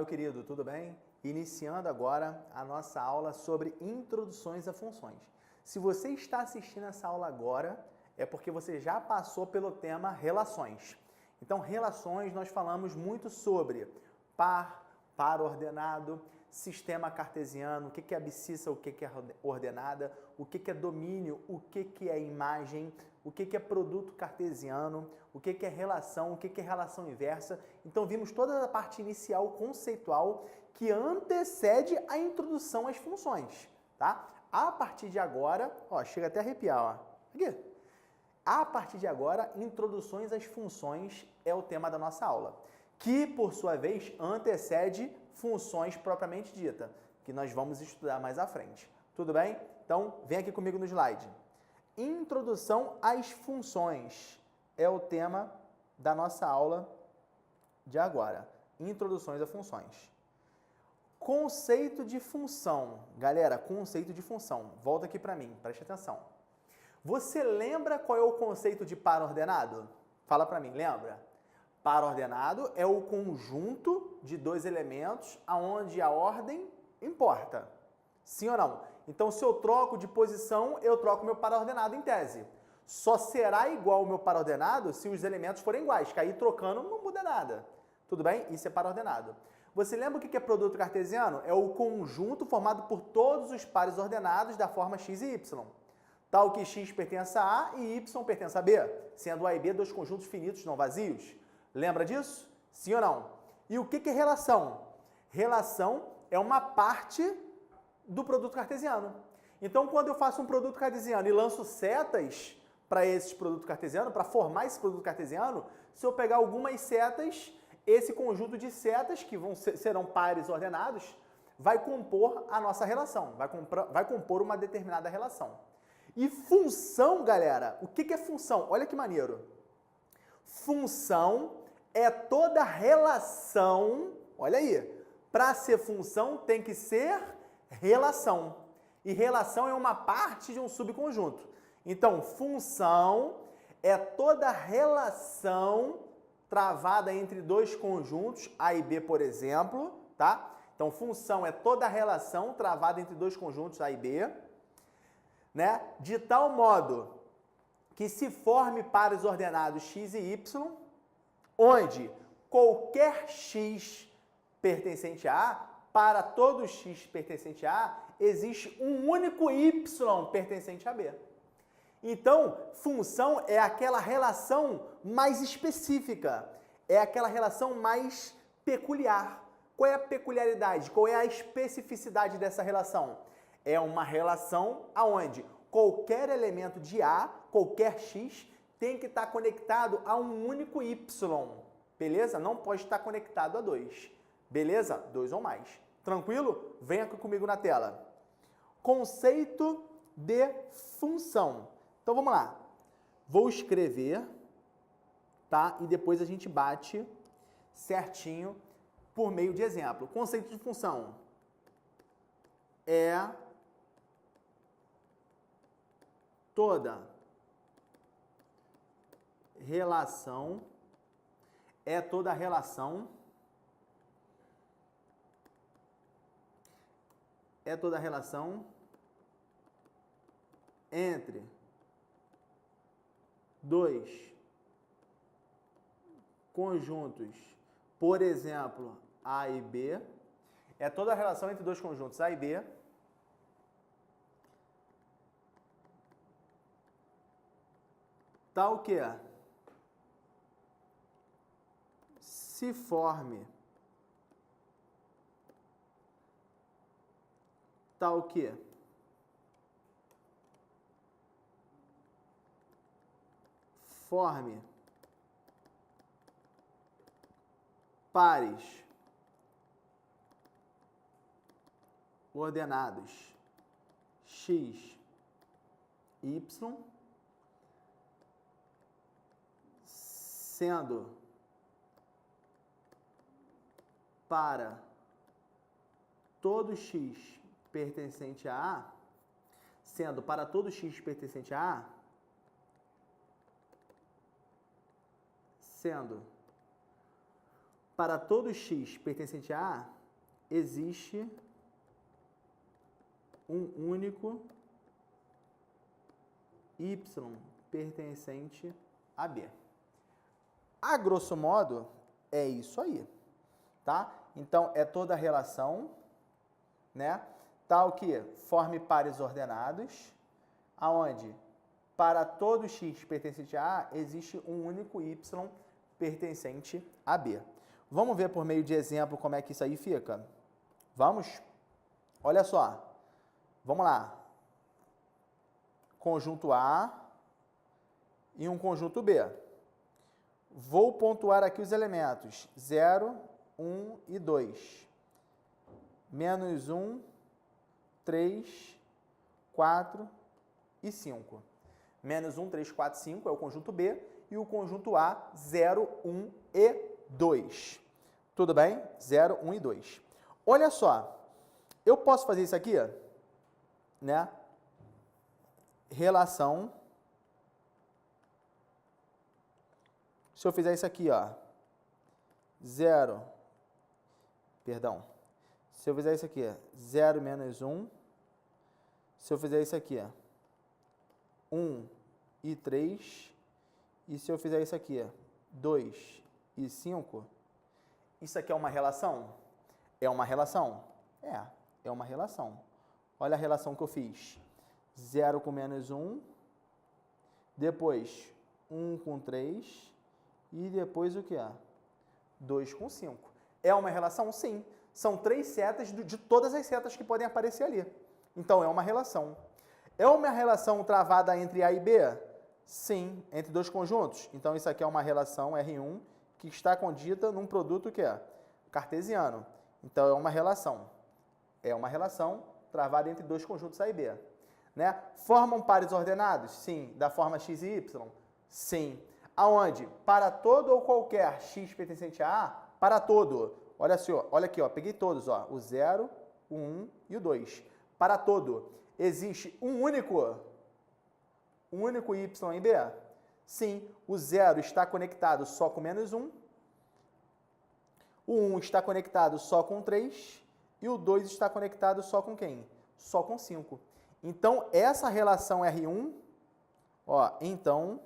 meu querido, tudo bem? Iniciando agora a nossa aula sobre introduções a funções. Se você está assistindo essa aula agora, é porque você já passou pelo tema relações. Então, relações, nós falamos muito sobre par ordenado, sistema cartesiano, o que é abscissa, o que é ordenada, o que é domínio, o que é imagem, o que é produto cartesiano, o que é relação, o que é relação inversa. Então, vimos toda a parte inicial conceitual que antecede a introdução às funções, tá? A partir de agora, ó, chega até a arrepiar, ó. Aqui. A partir de agora, introduções às funções é o tema da nossa aula, que, por sua vez, antecede funções propriamente dita, que nós vamos estudar mais à frente. Tudo bem? Então, vem aqui comigo no slide. Introdução às funções é o tema da nossa aula de agora. Introduções a funções. Conceito de função. Galera, conceito de função. Volta aqui para mim, preste atenção. Você lembra qual é o conceito de par ordenado? Fala para mim, lembra? Par ordenado é o conjunto de dois elementos aonde a ordem importa. Sim ou não? Então, se eu troco de posição, eu troco meu par ordenado em tese. Só será igual o meu par ordenado se os elementos forem iguais, que aí trocando não muda nada. Tudo bem? Isso é par ordenado. Você lembra o que é produto cartesiano? É o conjunto formado por todos os pares ordenados da forma x e y. Tal que x pertence a A e y pertence a B, sendo A e B dois conjuntos finitos não vazios. Lembra disso? Sim ou não? E o que é relação? Relação é uma parte do produto cartesiano. Então, quando eu faço um produto cartesiano e lanço setas para esse produto cartesiano, para formar esse produto cartesiano, se eu pegar algumas setas, esse conjunto de setas, que serão pares ordenados, vai compor a nossa relação, vai compor uma determinada relação. E função, galera, o que é função? Olha que maneiro. Função é toda relação, olha aí, para ser função tem que ser relação. E relação é uma parte de um subconjunto. Então, função é toda relação travada entre dois conjuntos, A e B, por exemplo, tá? Então, função é toda relação travada entre dois conjuntos, A e B, né? De tal modo que se forme pares ordenados x e y, onde qualquer x pertencente a A, para todo x pertencente a A, existe um único y pertencente a B. Então, função é aquela relação mais específica, é aquela relação mais peculiar. Qual é a peculiaridade? Qual é a especificidade dessa relação? É uma relação onde qualquer elemento de A, qualquer x, tem que estar conectado a um único y, beleza? Não pode estar conectado a dois, beleza? Dois ou mais. Tranquilo? Venha comigo na tela. Conceito de função. Então, vamos lá. Vou escrever, tá? E depois a gente bate certinho por meio de exemplo. Conceito de função é toda relação, entre dois conjuntos, por exemplo, A e B, é toda a relação entre dois conjuntos A e B, tal que se forme tal que forme pares ordenados x e y, sendo para todo x pertencente a A, sendo para todo x pertencente a A, sendo para todo x pertencente a A, existe um único y pertencente a B. A grosso modo, é isso aí, tá? Então, é toda a relação, né? Tal que forme pares ordenados, aonde para todo x pertencente a A, existe um único y pertencente a B. Vamos ver por meio de exemplo como é que isso aí fica? Vamos? Olha só. Vamos lá. Conjunto A e um conjunto B. Vou pontuar aqui os elementos 0, 1 e 2. Menos 1, 3, 4 e 5. Menos 1, 3, 4, 5 é o conjunto B e o conjunto A, 0, 1 e 2. Tudo bem? 0, 1 e 2. Olha só, eu posso fazer isso aqui, né? Relação. Se eu fizer isso aqui, ó, 0, perdão, se eu fizer isso aqui, 0 menos 1, se eu fizer isso aqui, 1 e 3, e se eu fizer isso aqui, 2 e 5, isso aqui é uma relação? É uma relação? É uma relação. Olha a relação que eu fiz. 0 com menos 1, depois 1 com 3, e depois o que é? 2 com 5. É uma relação? Sim. São 3 setas de todas as setas que podem aparecer ali. Então, é uma relação. É uma relação travada entre A e B? Sim. Entre dois conjuntos? Então, isso aqui é uma relação R1 que está condita num produto que é cartesiano. Então, é uma relação. É uma relação travada entre dois conjuntos A e B. Né? Formam pares ordenados? Sim. Da forma x e y? Sim. Aonde? Para todo ou qualquer x pertencente a A, para todo. Olha, senhor, olha aqui, ó, peguei todos, ó, o 0, o 1 e o 2. Para todo, existe um único y em B? Sim, o 0 está conectado só com menos 1, o 1 está conectado só com 3 e o 2 está conectado só com quem? Só com 5. Então, essa relação R1, ó, então,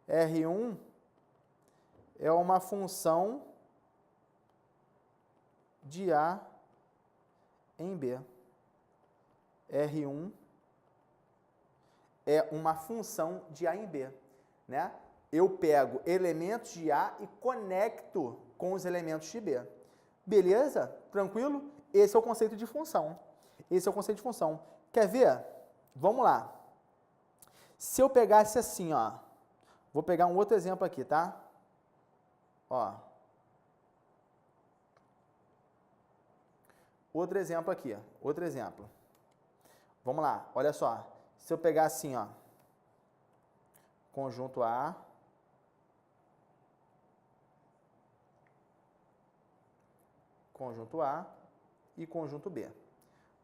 R1 é uma função de A em B. R1 é uma função de A em B, né? Eu pego elementos de A e conecto com os elementos de B. Beleza? Tranquilo? Esse é o conceito de função. Esse é o conceito de função. Quer ver? Vamos lá. Se eu pegasse assim, ó, vou pegar um outro exemplo aqui, tá? Ó. Outro exemplo aqui, outro exemplo. Vamos lá, olha só. Se eu pegar assim, ó, conjunto A, e conjunto B.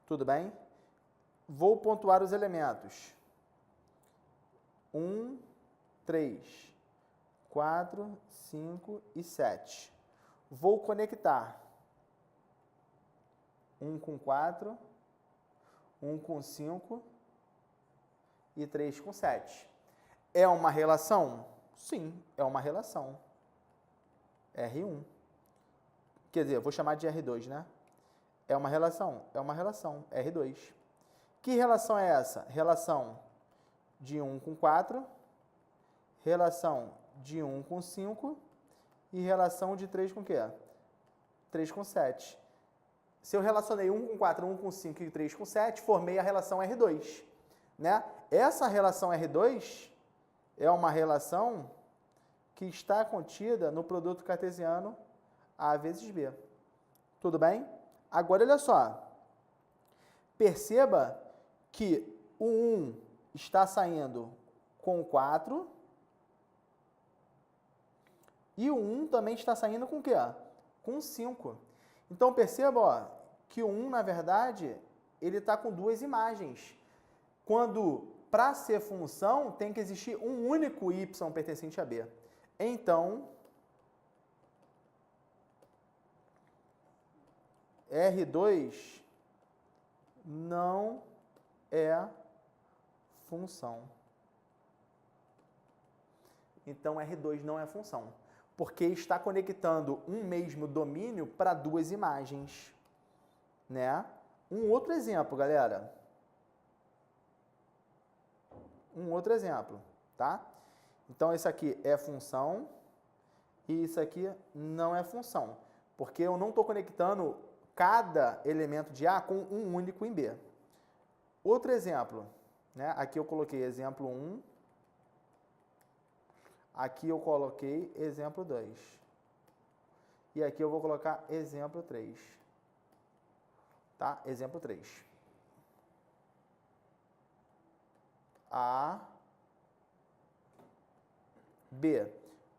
Tudo bem? Vou pontuar os elementos. 1, 3, 4, 5 e 7. Vou conectar 1 com 4, 1 com 5 e 3 com 7. É uma relação? Sim, é uma relação. R1. Quer dizer, eu vou chamar de R2, né? É uma relação? É uma relação. R2. Que relação é essa? Relação de 1 com 4, relação de 1 com 5 e relação de 3 com o quê? 3 com 7. Se eu relacionei 1 com 4, 1 com 5 e 3 com 7, formei a relação R2. Né? Essa relação R2 é uma relação que está contida no produto cartesiano A vezes B. Tudo bem? Agora, olha só. Perceba que o 1 está saindo com 4 e o 1 também está saindo com o quê? Com 5. Então, perceba, ó, que o 1, na verdade, ele está com duas imagens. Quando, para ser função, tem que existir um único y pertencente a B. Então, R2 não é função. Então, R2 não é função, porque está conectando um mesmo domínio para duas imagens, né? Um outro exemplo, galera. Um outro exemplo, tá? Então, esse aqui é função e isso aqui não é função, porque eu não estou conectando cada elemento de A com um único em B. Outro exemplo, né? Aqui eu coloquei exemplo 1, aqui eu coloquei exemplo 2, e aqui eu vou colocar exemplo 3, tá? Exemplo 3. A, B.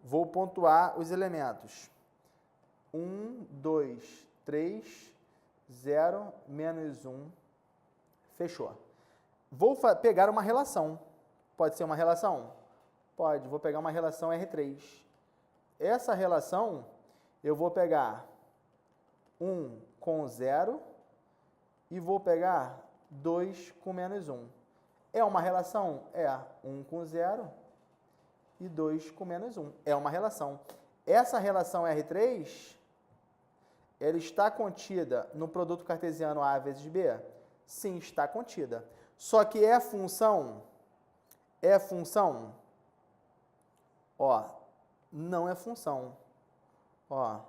Vou pontuar os elementos. 1, 2, 3, 0, menos 1. Fechou. Vou pegar uma relação. Pode ser uma relação? Pode. Vou pegar uma relação R3. Essa relação, eu vou pegar 1 com 0 e vou pegar 2 com menos 1. É uma relação? É. 1 com 0 e 2 com menos 1. É uma relação. Essa relação R3, ela está contida no produto cartesiano A vezes B? Sim, está contida. Só que é função? É função? Ó, não é função. Ó.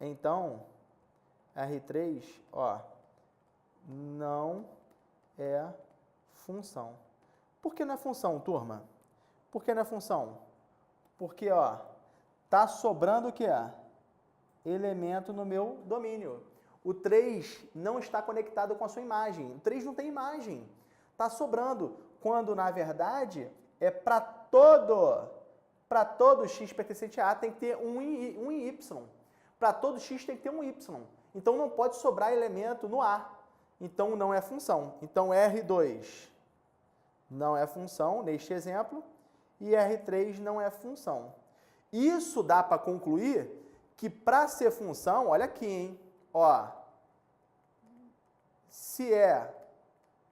Então, R3, ó, não é função. Por que não é função, turma? Por que não é função? Porque, ó, tá sobrando o que é? Elemento no meu domínio. O 3 não está conectado com a sua imagem. O 3 não tem imagem. Tá sobrando. Quando, na verdade, é para todo x pertencente a A tem que ter um y. Para todo x tem que ter um y. Então, não pode sobrar elemento no A. Então, não é função. Então, R2 não é função, neste exemplo, e R3 não é função. Isso dá para concluir que para ser função, olha aqui, hein? Ó, se é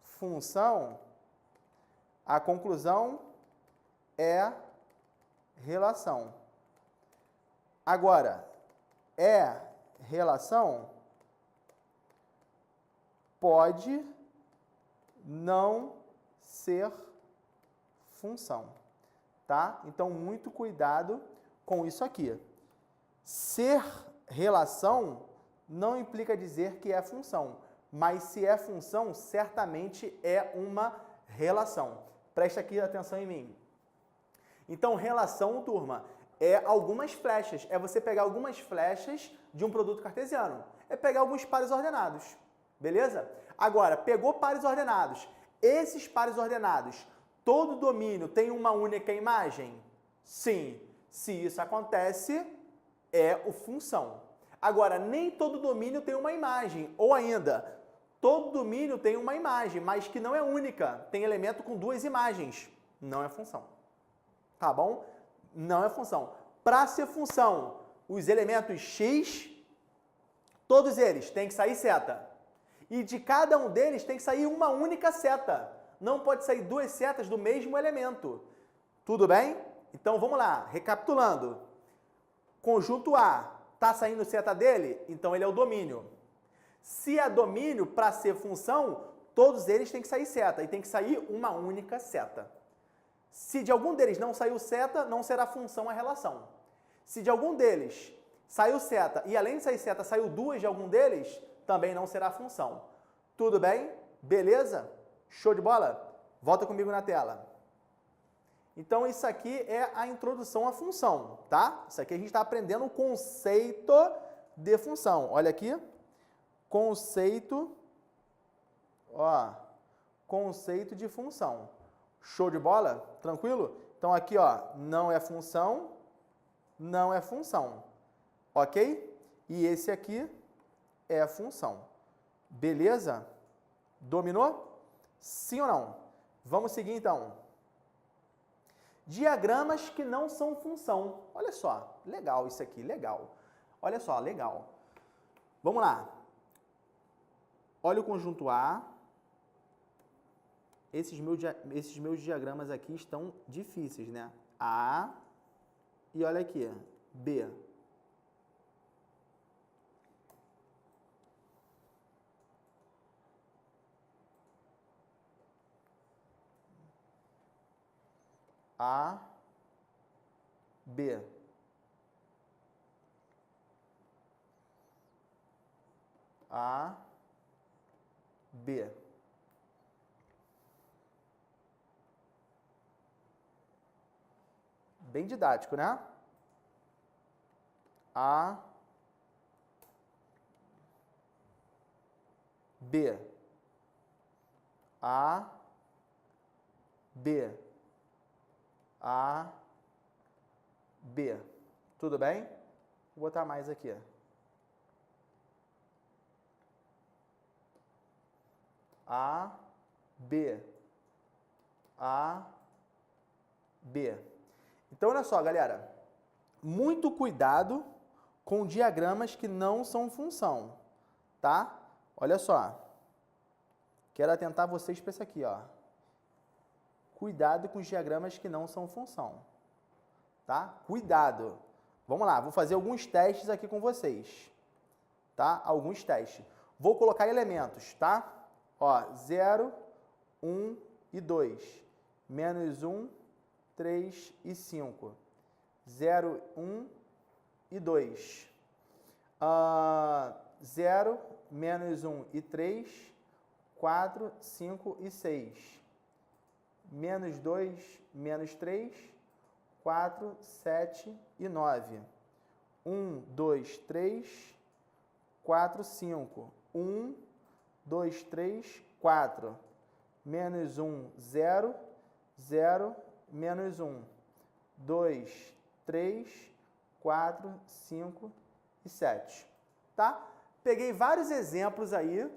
função, a conclusão é relação. Agora, é relação, pode não ser função, tá? Então, muito cuidado com isso aqui. Ser relação não implica dizer que é função, mas se é função, certamente é uma relação. Presta aqui atenção em mim. Então, relação, turma, é algumas flechas. É você pegar algumas flechas de um produto cartesiano. É pegar alguns pares ordenados, beleza? Agora, pegou pares ordenados. Esses pares ordenados, todo domínio tem uma única imagem? Sim. Se isso acontece, é o função. Agora, nem todo domínio tem uma imagem. Ou ainda, todo domínio tem uma imagem, mas que não é única. Tem elemento com duas imagens. Não é função. Tá bom? Não é função. Para ser função, os elementos x, todos eles têm que sair seta. E de cada um deles tem que sair uma única seta. Não pode sair duas setas do mesmo elemento. Tudo bem? Então, vamos lá. Recapitulando. Conjunto A, está saindo seta dele? Então, ele é o domínio. Se é domínio, para ser função, todos eles têm que sair seta. E tem que sair uma única seta. Se de algum deles não saiu seta, não será função a relação. Se de algum deles saiu seta e além de sair seta, saiu duas de algum deles, também não será função. Tudo bem? Beleza? Show de bola? Volta comigo na tela. Então, isso aqui é a introdução à função, tá? Isso aqui a gente está aprendendo o conceito de função. Olha aqui. Conceito, ó, conceito de função. Show de bola? Tranquilo? Então, aqui, ó, não é função, não é função. Ok? E esse aqui é a função. Beleza? Dominou? Sim ou não? Vamos seguir então. Diagramas que não são função. Olha só, legal isso aqui, legal. Olha só, legal. Vamos lá. Olha o conjunto A. Esses meus diagramas aqui estão difíceis, né? A e olha aqui, B. A, B. A, B. Bem didático, né? A, B. A, B. A, B. Tudo bem? Vou botar mais aqui. A, B. A, B. Então, olha só, galera. Muito cuidado com diagramas que não são função, tá? Olha só. Quero atentar vocês para isso aqui, ó. Cuidado com os diagramas que não são função, tá? Cuidado. Vamos lá, vou fazer alguns testes aqui com vocês, tá? Alguns testes. Vou colocar elementos, tá? Ó, 0, 1 e 2. Menos 1, 3 e 5. 0, 1 e 2. 0, menos 1 e 3, 4, 5 e 6. Menos 2, menos 3, 4, 7 e 9. 1, 2, 3, 4, 5. 1, 2, 3, 4. Menos 1, 0, 0, menos 1. 2, 3, 4, 5 e 7. Tá? Peguei vários exemplos aí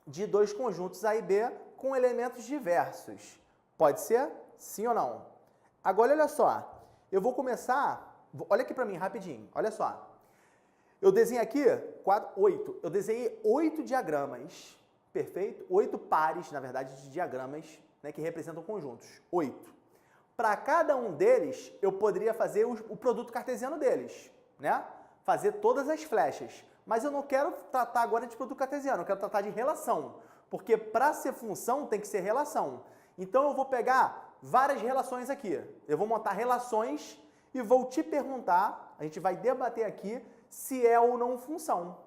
de dois conjuntos A e B com elementos diversos. Pode ser? Sim ou não? Agora, olha só. Eu vou começar... Olha aqui para mim, rapidinho. Olha só. Eu desenhei aqui 8. Eu desenhei 8 diagramas. Perfeito? 8 pares, na verdade, de diagramas, né, que representam conjuntos. 8. Para cada um deles, eu poderia fazer o produto cartesiano deles, né? Fazer todas as flechas. Mas eu não quero tratar agora de produto cartesiano, eu quero tratar de relação. Porque para ser função, tem que ser relação. Então, eu vou pegar várias relações aqui. Eu vou montar relações e vou te perguntar, a gente vai debater aqui, se é ou não função.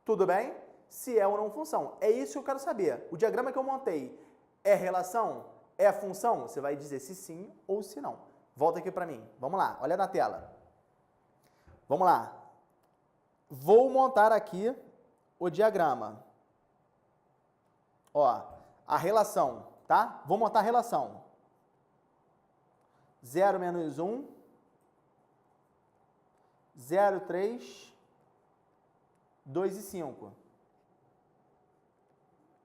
Tudo bem? Se é ou não função. É isso que eu quero saber. O diagrama que eu montei é relação? É função? Você vai dizer se sim ou se não. Volta aqui para mim. Vamos lá, olha na tela. Vamos lá. Vou montar aqui o diagrama. Ó, a relação, tá? Vou montar a relação. 0 menos 1, 0, 3, 2 e 5.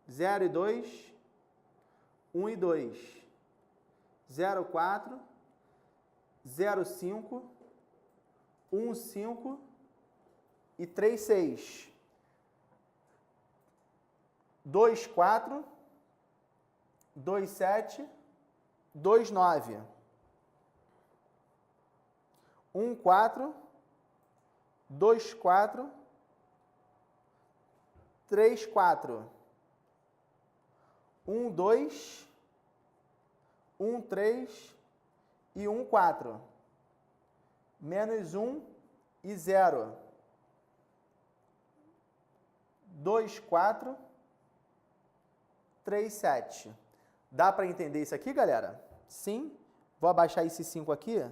0 e 2, 1 e 2. 0, 4, 0, 5, 1, 5 e 3, 6. 2, 4, 2, 7, 2, 9. 1, 4, 2, 4, 3, 4. 1, 2, 1, 3 e 1, 4. Menos 1 e 0. 2, 4, 3, 7. Dá para entender isso aqui, galera? Sim. Vou abaixar esse 5 aqui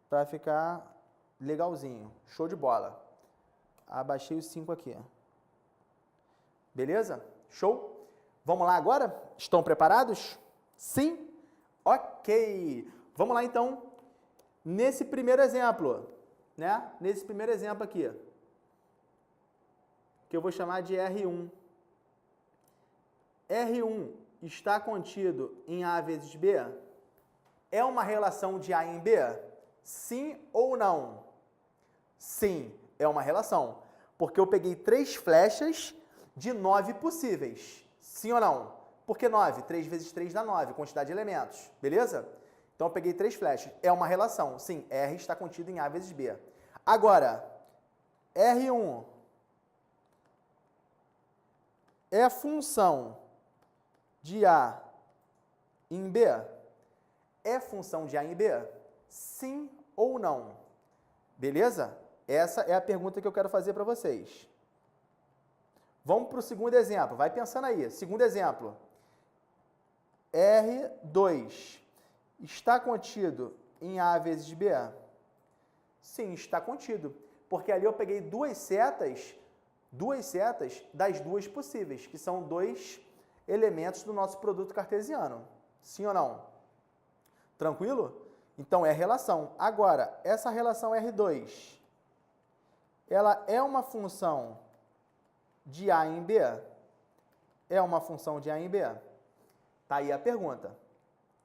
para ficar legalzinho. Show de bola. Abaixei os 5 aqui. Beleza? Show? Vamos lá agora? Estão preparados? Sim? Ok. Vamos lá então. Nesse primeiro exemplo, né? Nesse primeiro exemplo aqui, que eu vou chamar de R1. R1 está contido em A vezes B? É uma relação de A em B? Sim ou não? Sim, é uma relação. Porque eu peguei 3 flechas de 9 possíveis. Sim ou não? Por que 9? 3 vezes 3 dá 9, quantidade de elementos. Beleza? Então eu peguei 3 flechas. É uma relação. Sim, R está contido em A vezes B. Agora, R1 é função de A em B? É função de A em B? Sim ou não? Beleza? Essa é a pergunta que eu quero fazer para vocês. Vamos para o segundo exemplo. Vai pensando aí. Segundo exemplo. R2 está contido em A vezes B? Sim, está contido. Porque ali eu peguei duas setas das duas possíveis, que são 2 elementos do nosso produto cartesiano. Sim ou não? Tranquilo? Então é relação. Agora, essa relação R2, ela é uma função de A em B? É uma função de A em B? Tá aí a pergunta.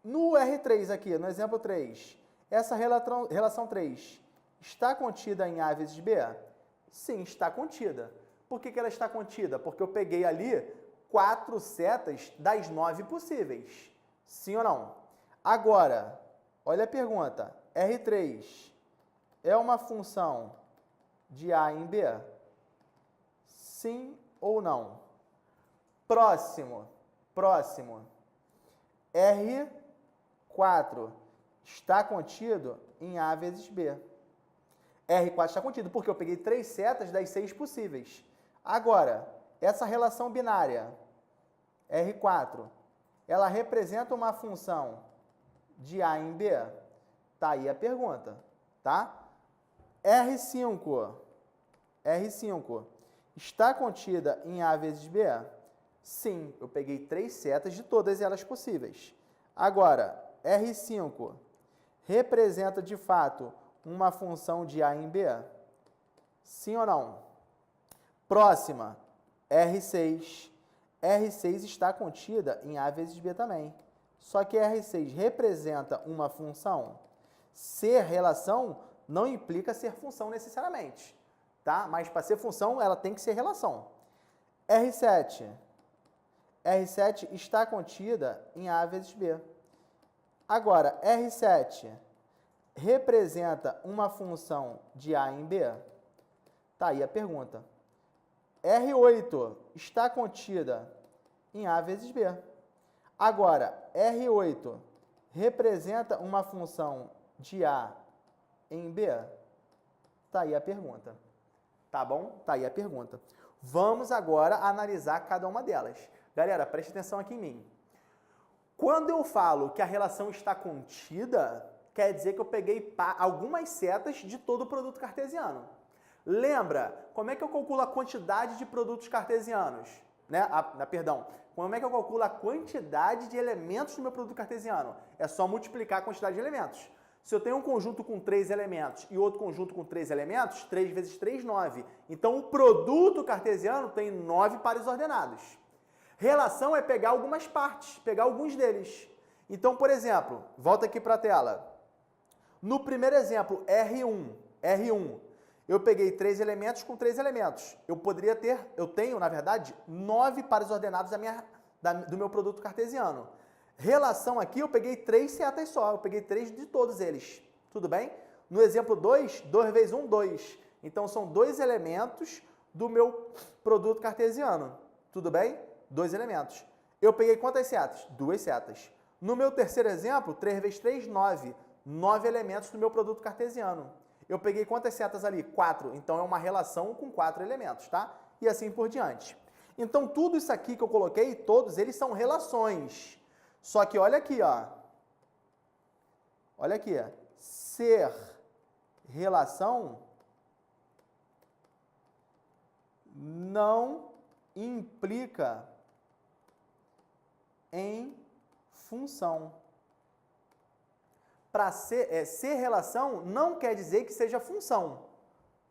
No R3 aqui, no exemplo 3, essa relação 3 está contida em A vezes B? Sim, está contida. Por que ela está contida? Porque eu peguei ali 4 setas das 9 possíveis. Sim ou não? Agora, olha a pergunta. R3 é uma função de A em B? Sim ou não? Próximo. R4 está contido em A vezes B. R4 está contido porque eu peguei 3 setas das 6 possíveis. Agora, essa relação binária, R4, ela representa uma função de A em B? Tá aí a pergunta, tá? R5 está contida em A vezes B? Sim, eu peguei 3 setas de todas elas possíveis. Agora, R5 representa de fato uma função de A em B? Sim ou não? Próxima, R6. R6 está contida em A vezes B também. Só que R6 representa uma função. Ser relação não implica ser função necessariamente, tá? Mas para ser função, ela tem que ser relação. R7 está contida em A vezes B. Agora, R7 representa uma função de A em B? Tá aí a pergunta. R8 está contida em A vezes B. Agora, R8 representa uma função de A em B? Tá aí a pergunta. Tá bom? Tá aí a pergunta. Vamos agora analisar cada uma delas. Galera, preste atenção aqui em mim. Quando eu falo que a relação está contida, quer dizer que eu peguei algumas setas de todo o produto cartesiano. Lembra, como é que eu calculo a quantidade de produtos cartesianos? Como é que eu calculo a quantidade de elementos do meu produto cartesiano? É só multiplicar a quantidade de elementos. Se eu tenho um conjunto com 3 elementos e outro conjunto com 3 elementos, 3 vezes 3, 9. Então, o produto cartesiano tem 9 pares ordenados. Relação é pegar algumas partes, pegar alguns deles. Então, por exemplo, volta aqui para a tela. No primeiro exemplo, R1, eu peguei 3 elementos com 3 elementos. Eu tenho, na verdade, 9 pares ordenados do meu produto cartesiano. Relação aqui, eu peguei 3 setas só, eu peguei 3 de todos eles. Tudo bem? No exemplo 2, 2 vezes 1, 2. Então, são 2 elementos do meu produto cartesiano. Tudo bem? 2 elementos. Eu peguei quantas setas? 2 setas. No meu terceiro exemplo, 3 vezes 3, 9. 9 elementos do meu produto cartesiano. Eu peguei quantas setas ali? 4. Então, é uma relação com 4 elementos, tá? E assim por diante. Então, tudo isso aqui que eu coloquei, todos eles são relações. Só que olha aqui, ó. Olha aqui. Ser relação não implica em função. Para ser relação não quer dizer que seja função,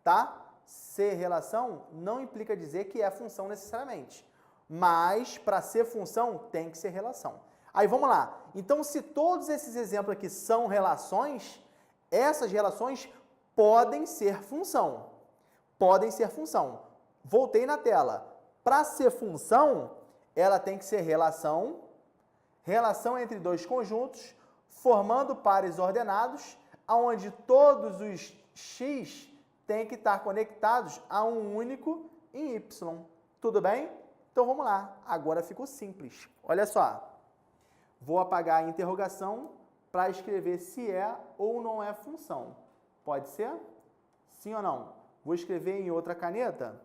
tá? Ser relação não implica dizer que é função necessariamente. mas para ser função tem que ser relação. Aí vamos lá. Então, se todos esses exemplos aqui são relações, essas relações podem ser função. Podem ser função. Voltei na tela. Para ser função, ela tem que ser relação entre dois conjuntos, formando pares ordenados, onde todos os x têm que estar conectados a um único em y. Tudo bem? Então vamos lá. Agora ficou simples. Olha só. Vou apagar a interrogação para escrever se é ou não é função. Pode ser? Sim ou não? Vou escrever em outra caneta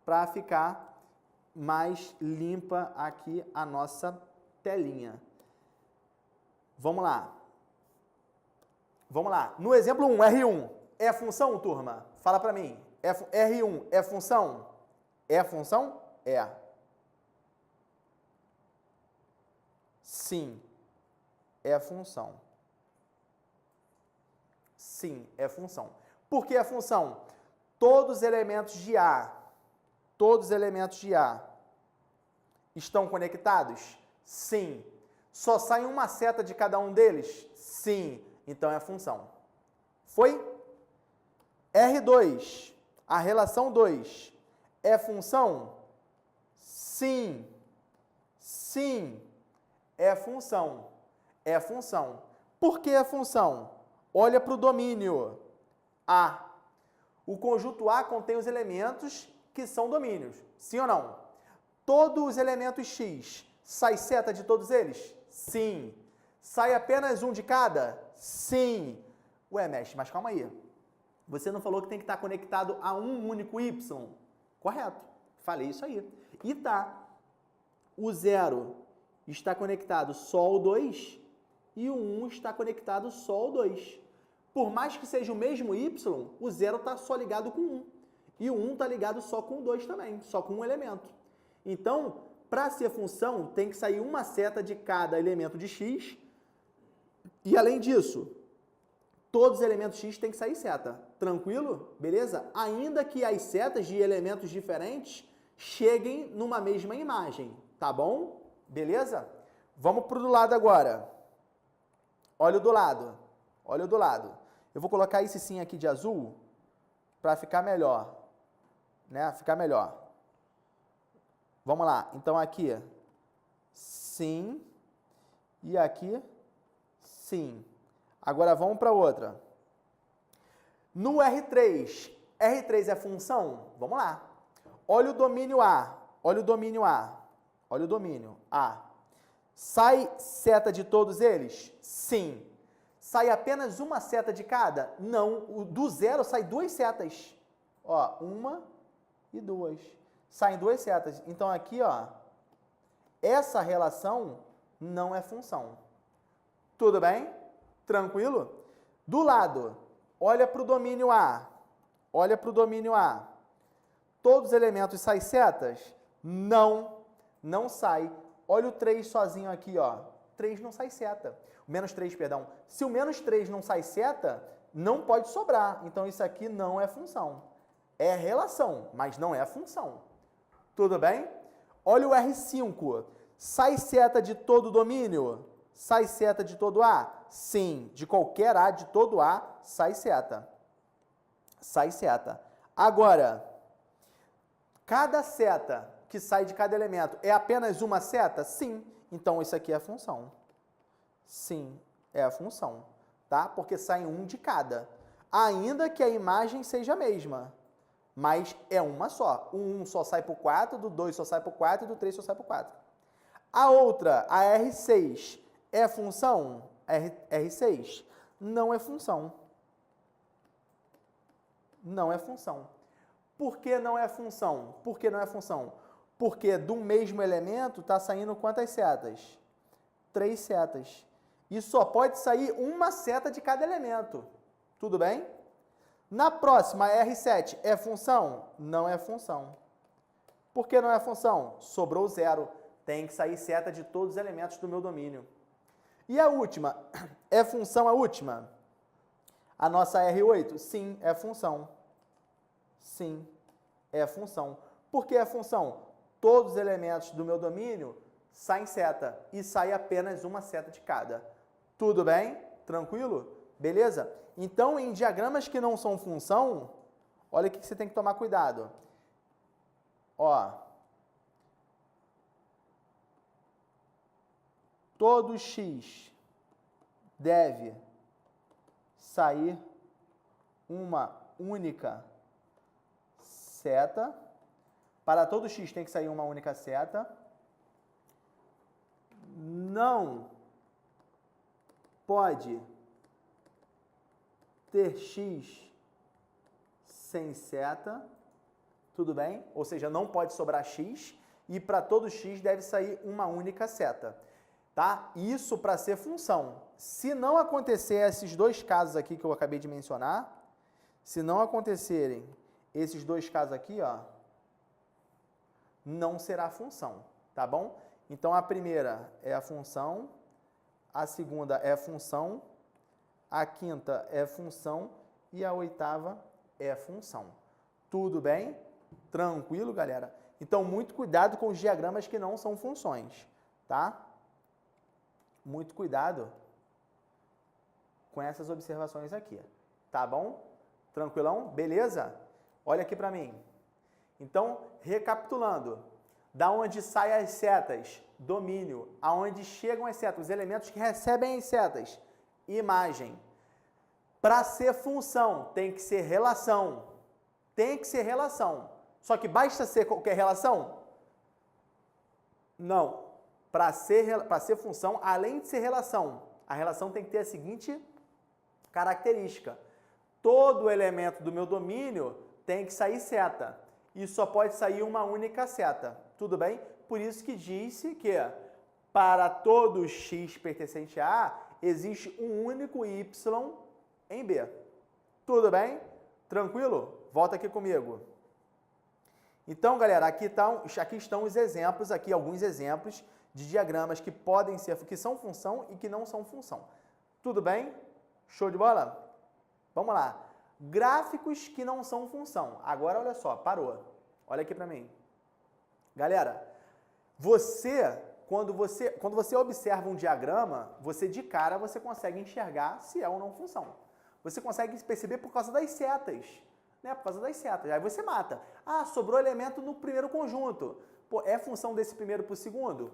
para ficar mais limpa aqui a nossa telinha. Vamos lá. Vamos lá. No exemplo 1, R1, é função, turma? Fala para mim. R1 é função? É função? É. Sim, é função. Sim, é função. Por que é função? Todos os elementos de A estão conectados? Sim. Só sai uma seta de cada um deles? Sim. Então é função. Foi? R2, a relação 2, é função? Sim. Sim. É função. É função. Por que é função? Olha para o domínio A. O conjunto A contém os elementos que são domínios. Sim ou não? Todos os elementos X, sai seta de todos eles? Sim. Sai apenas um de cada? Sim. Ué, mestre, mas calma aí. Você não falou que tem que estar conectado a um único Y? Correto. Falei isso aí. E tá. O 0 está conectado só ao 2 e o 1 está conectado só ao 2. Por mais que seja o mesmo Y, o 0 está só ligado com 1. E o 1 está ligado só com o 2 também, só com um elemento. Então, para ser função, tem que sair uma seta de cada elemento de X. E além disso, todos os elementos X têm que sair seta. Tranquilo? Beleza? Ainda que as setas de elementos diferentes cheguem numa mesma imagem. Tá bom? Beleza? Vamos para o do lado agora. Olha o do lado. Olha o do lado. Eu vou colocar esse sim aqui de azul para ficar melhor. Né? Ficar melhor. Vamos lá. Então aqui, sim. E aqui, sim. Agora vamos para outra. No R3, R3 é função? Vamos lá. Olha o domínio A. Olha o domínio A. Olha o domínio A. Sai seta de todos eles? Sim. Sai apenas uma seta de cada? Não. O do 0 sai duas setas. Ó, uma e duas. Saem duas setas. Então aqui, ó, essa relação não é função. Tudo bem? Tranquilo? Do lado, olha para o domínio A. Olha para o domínio A. Todos os elementos saem setas? Não. Não sai. Olha o 3 sozinho aqui, ó. 3 não sai seta. O menos 3, perdão. Se o menos 3 não sai seta, não pode sobrar. Então, isso aqui não é função. É relação, mas não é função. Tudo bem? Olha o R5. Sai seta de todo o domínio? Sai seta de todo A? Sim. De qualquer A, de todo A, sai seta. Sai seta. Agora, cada seta que sai de cada elemento é apenas uma seta? Sim. Então, isso aqui é a função. Sim, é a função. Tá? Porque sai um de cada. Ainda que a imagem seja a mesma. Mas é uma só. O 1 só sai por 4, do 2 só sai por 4 e do 3 só sai por 4. A outra, a R6, é função? R6 não é função. Não é função. Por que não é função? Por que não é função? Porque do mesmo elemento está saindo quantas setas? 3 setas. E só pode sair uma seta de cada elemento. Tudo bem? Na próxima, R7, é função? Não é função. Por que não é função? Sobrou 0. Tem que sair seta de todos os elementos do meu domínio. E a última, é função a última? A nossa R8? Sim, é função. Sim, é função. Por que é função? todos os elementos do meu domínio saem seta e sai apenas uma seta de cada. Tudo bem? Tranquilo? Beleza? Então, em diagramas que não são função, olha o que você tem que tomar cuidado. Ó, todo x deve sair uma única seta. Para todo x tem que sair uma única seta. Não pode ter x sem seta. Tudo bem? Ou seja, não pode sobrar x. E para todo x deve sair uma única seta. Tá? Isso para ser função. Se não acontecer esses dois casos aqui que eu acabei de mencionar, se não acontecerem esses dois casos aqui, ó, não será função, tá bom? Então, a primeira é a função, a segunda é a função, a quinta é função e a oitava é função. Tudo bem? Tranquilo, galera? Então, muito cuidado com os diagramas que não são funções, tá? Muito cuidado com essas observações aqui, tá bom? Tranquilão? Beleza? Olha aqui para mim. Então, recapitulando, da onde saem as setas, domínio, aonde chegam as setas, os elementos que recebem as setas, imagem. Para ser função, tem que ser relação. Tem que ser relação. Só que basta ser qualquer relação? Não. Para ser função, além de ser relação, a relação tem que ter a seguinte característica. Todo elemento do meu domínio tem que sair seta. E só pode sair uma única seta. Tudo bem? Por isso que disse que para todo x pertencente a A, existe um único y em B. Tudo bem? Tranquilo? Volta aqui comigo. Então, galera, aqui estão os exemplos, aqui alguns exemplos de diagramas que podem ser, que são função e que não são função. Tudo bem? Show de bola? Vamos lá. Gráficos que não são função. Agora, olha só, parou. Olha aqui para mim. Galera, quando você observa um diagrama, você de cara você consegue enxergar se é ou não função. Você consegue perceber por causa das setas, né? Por causa das setas. Aí você mata. Ah, sobrou elemento no primeiro conjunto. Pô, é função desse primeiro para o segundo?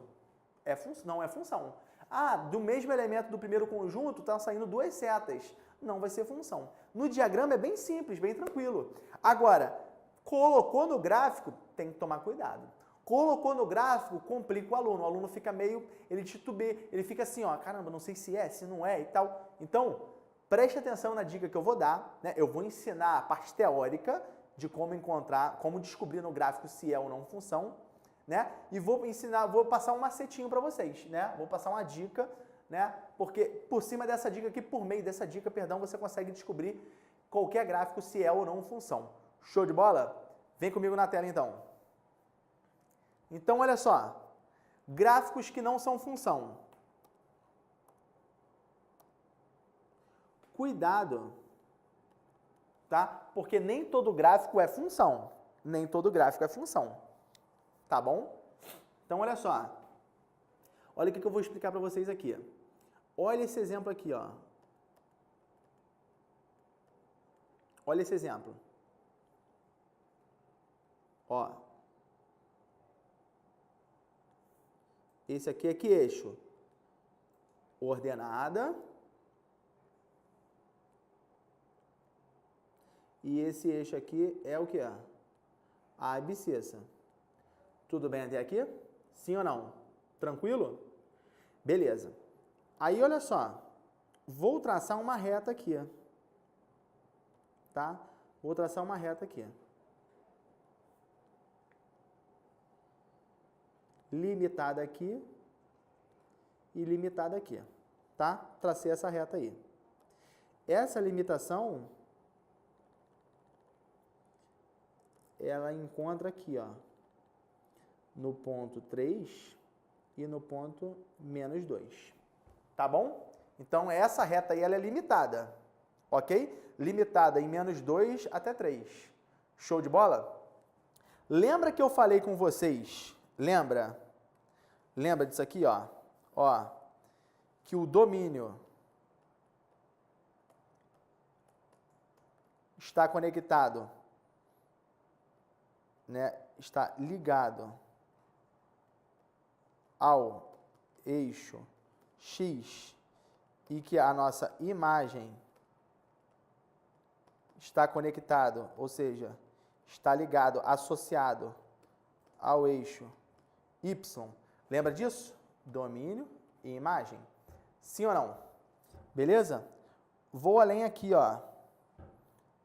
Não é função. Ah, do mesmo elemento do primeiro conjunto está saindo duas setas. Não vai ser função. No diagrama é bem simples, bem tranquilo. Agora, colocou no gráfico, tem que tomar cuidado. Colocou no gráfico, complica o aluno. O aluno fica meio, ele titubeia, ele fica assim, ó, caramba, não sei se é, se não é e tal. Então, preste atenção na dica que eu vou dar, né? Eu vou ensinar a parte teórica de como encontrar, como descobrir no gráfico se é ou não função, né? E vou passar um macetinho para vocês, né? Vou passar uma dica, né? Porque por cima dessa dica aqui, por meio dessa dica, perdão, você consegue descobrir qualquer gráfico se é ou não função. Show de bola? Vem comigo na tela então. Então, olha só. Gráficos que não são função. Cuidado, tá? Porque nem todo gráfico é função. Nem todo gráfico é função. Tá bom? Então, olha só. Olha o que eu vou explicar para vocês aqui. Olha esse exemplo aqui, ó. Olha esse exemplo. Ó. Esse aqui é que eixo? Ordenada. E esse eixo aqui é o que? A abscissa. Tudo bem até aqui? Sim ou não? Tranquilo? Beleza. Aí, olha só. Vou traçar uma reta aqui. Tá? Vou traçar uma reta aqui. Limitada aqui e limitada aqui. Tá? Tracei essa reta aí. Essa limitação, ela encontra aqui, ó, no ponto 3 e no ponto menos 2. Tá bom? Então, essa reta aí, ela é limitada. Ok? Limitada em menos 2 até 3. Show de bola? Lembra que eu falei com vocês Lembra? Lembra disso aqui, ó? Ó, que o domínio está conectado, né? Está ligado ao eixo X e que a nossa imagem está conectado, ou seja, está ligado, associado ao eixo Y. Lembra disso? Domínio e imagem. Sim ou não? Beleza? Vou além aqui, ó.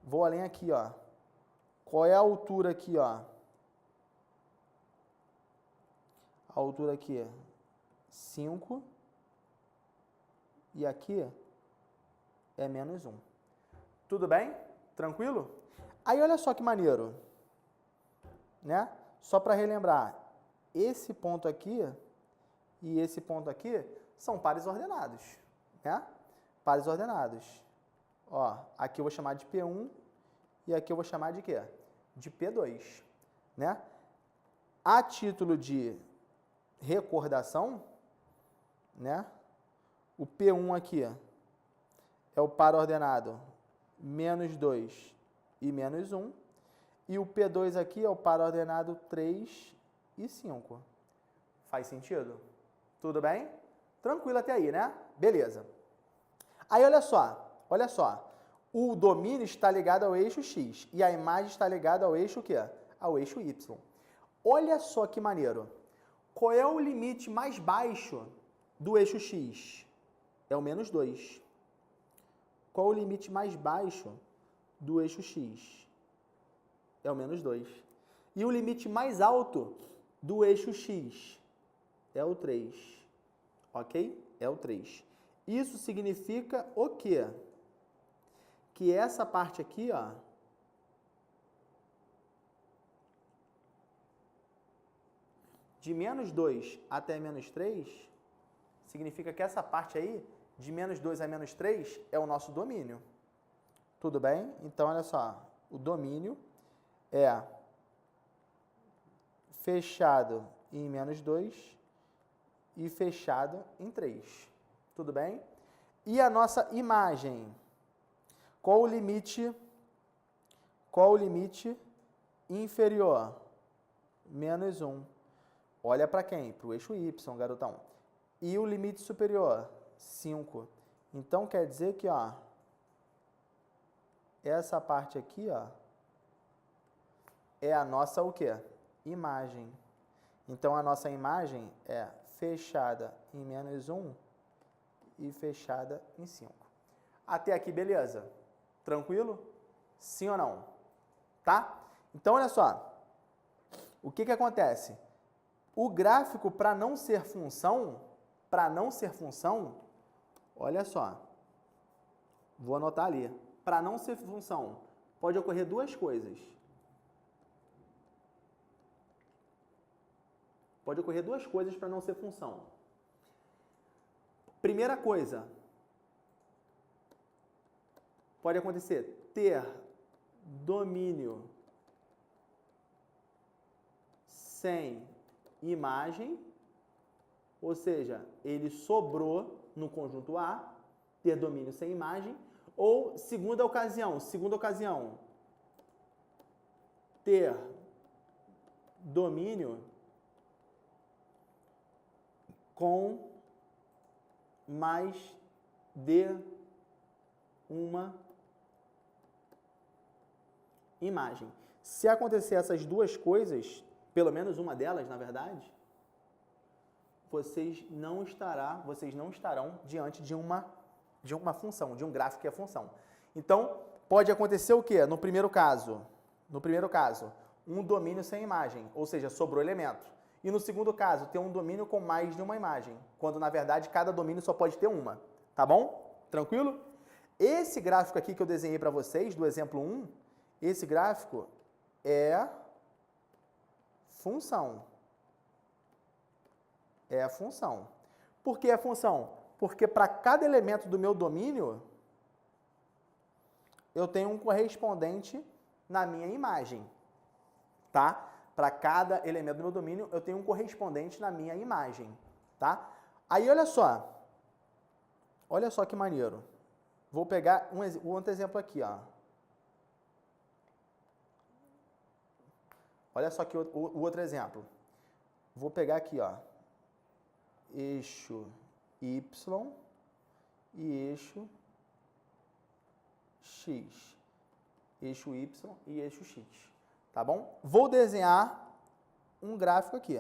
Vou além aqui, ó. Qual é a altura aqui, ó? A altura aqui é 5. E aqui é menos 1. Tudo bem? Tranquilo? Aí olha só que maneiro. Né? Só para relembrar. Esse ponto aqui e esse ponto aqui são pares ordenados. Né? Pares ordenados. Ó, aqui eu vou chamar de P1 e aqui eu vou chamar de quê? De P2. Né? A título de recordação, né? O P1 aqui é o par ordenado menos 2 e menos 1. E o P2 aqui é o par ordenado 3 e 5. Faz sentido? Tudo bem? Tranquilo até aí, né? Beleza. Aí olha só. Olha só. O domínio está ligado ao eixo X e a imagem está ligada ao eixo quê? Ao eixo Y. Olha só que maneiro. Qual é o limite mais baixo do eixo X? É o menos 2. Qual o limite mais baixo do eixo X? É o menos 2. E o limite mais alto do eixo X? É o 3. Ok? É o 3. Isso significa o quê? Que essa parte aqui, ó, de menos 2 até menos 3, significa que essa parte aí, de menos 2 a menos 3, é o nosso domínio. Tudo bem? Então, olha só. O domínio é fechado em menos 2 e fechado em 3. Tudo bem? E a nossa imagem? Qual o limite inferior? Menos 1. Olha para quem? Para o eixo Y, garotão. E o limite superior? 5. Então, quer dizer que, ó, essa parte aqui, ó, é a nossa o quê? Imagem. Então, a nossa imagem é fechada em menos 1 e fechada em 5. Até aqui, beleza? Tranquilo? Sim ou não? Tá? Então, olha só. O que que acontece? O gráfico, para não ser função, olha só. Vou anotar ali. Para não ser função, pode ocorrer duas coisas. Pode ocorrer duas coisas para não ser função. Primeira coisa, pode acontecer ter domínio sem imagem, ou seja, ele sobrou no conjunto A, ter domínio sem imagem, ou segunda ocasião, ter domínio com mais de uma imagem. Se acontecer essas duas coisas, pelo menos uma delas, na verdade, vocês não estarão diante de uma função, de um gráfico que é função. Então, pode acontecer o quê? No primeiro caso, um domínio sem imagem, ou seja, sobrou elemento. E no segundo caso, ter um domínio com mais de uma imagem, quando na verdade cada domínio só pode ter uma. Tá bom? Tranquilo? Esse gráfico aqui que eu desenhei para vocês, do exemplo 1, esse gráfico é função. É a função. Por que é função? Porque para cada elemento do meu domínio, eu tenho um correspondente na minha imagem. Tá? Para cada elemento do meu domínio, eu tenho um correspondente na minha imagem, tá? Aí, olha só. Olha só que maneiro. Vou pegar um outro exemplo aqui, ó. Olha só que o outro exemplo. Vou pegar aqui, ó. Eixo Y e eixo X. Eixo Y e eixo X. Tá bom? Vou desenhar um gráfico aqui.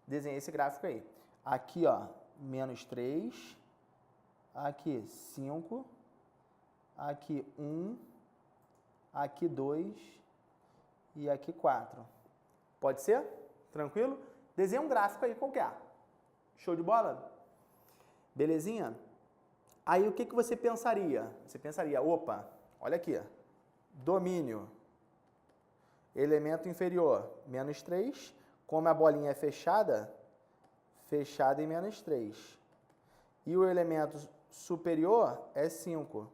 Desenhei esse gráfico aí. Aqui, ó, menos 3. Aqui, 5. Aqui, 1. Aqui, 2. E aqui, 4. Pode ser? Tranquilo? Desenha um gráfico aí qualquer. Show de bola? Belezinha? Aí, o que você pensaria? Você pensaria, opa, olha aqui. Domínio. Elemento inferior, menos 3. Como a bolinha é fechada, fechada em menos 3. E o elemento superior é 5,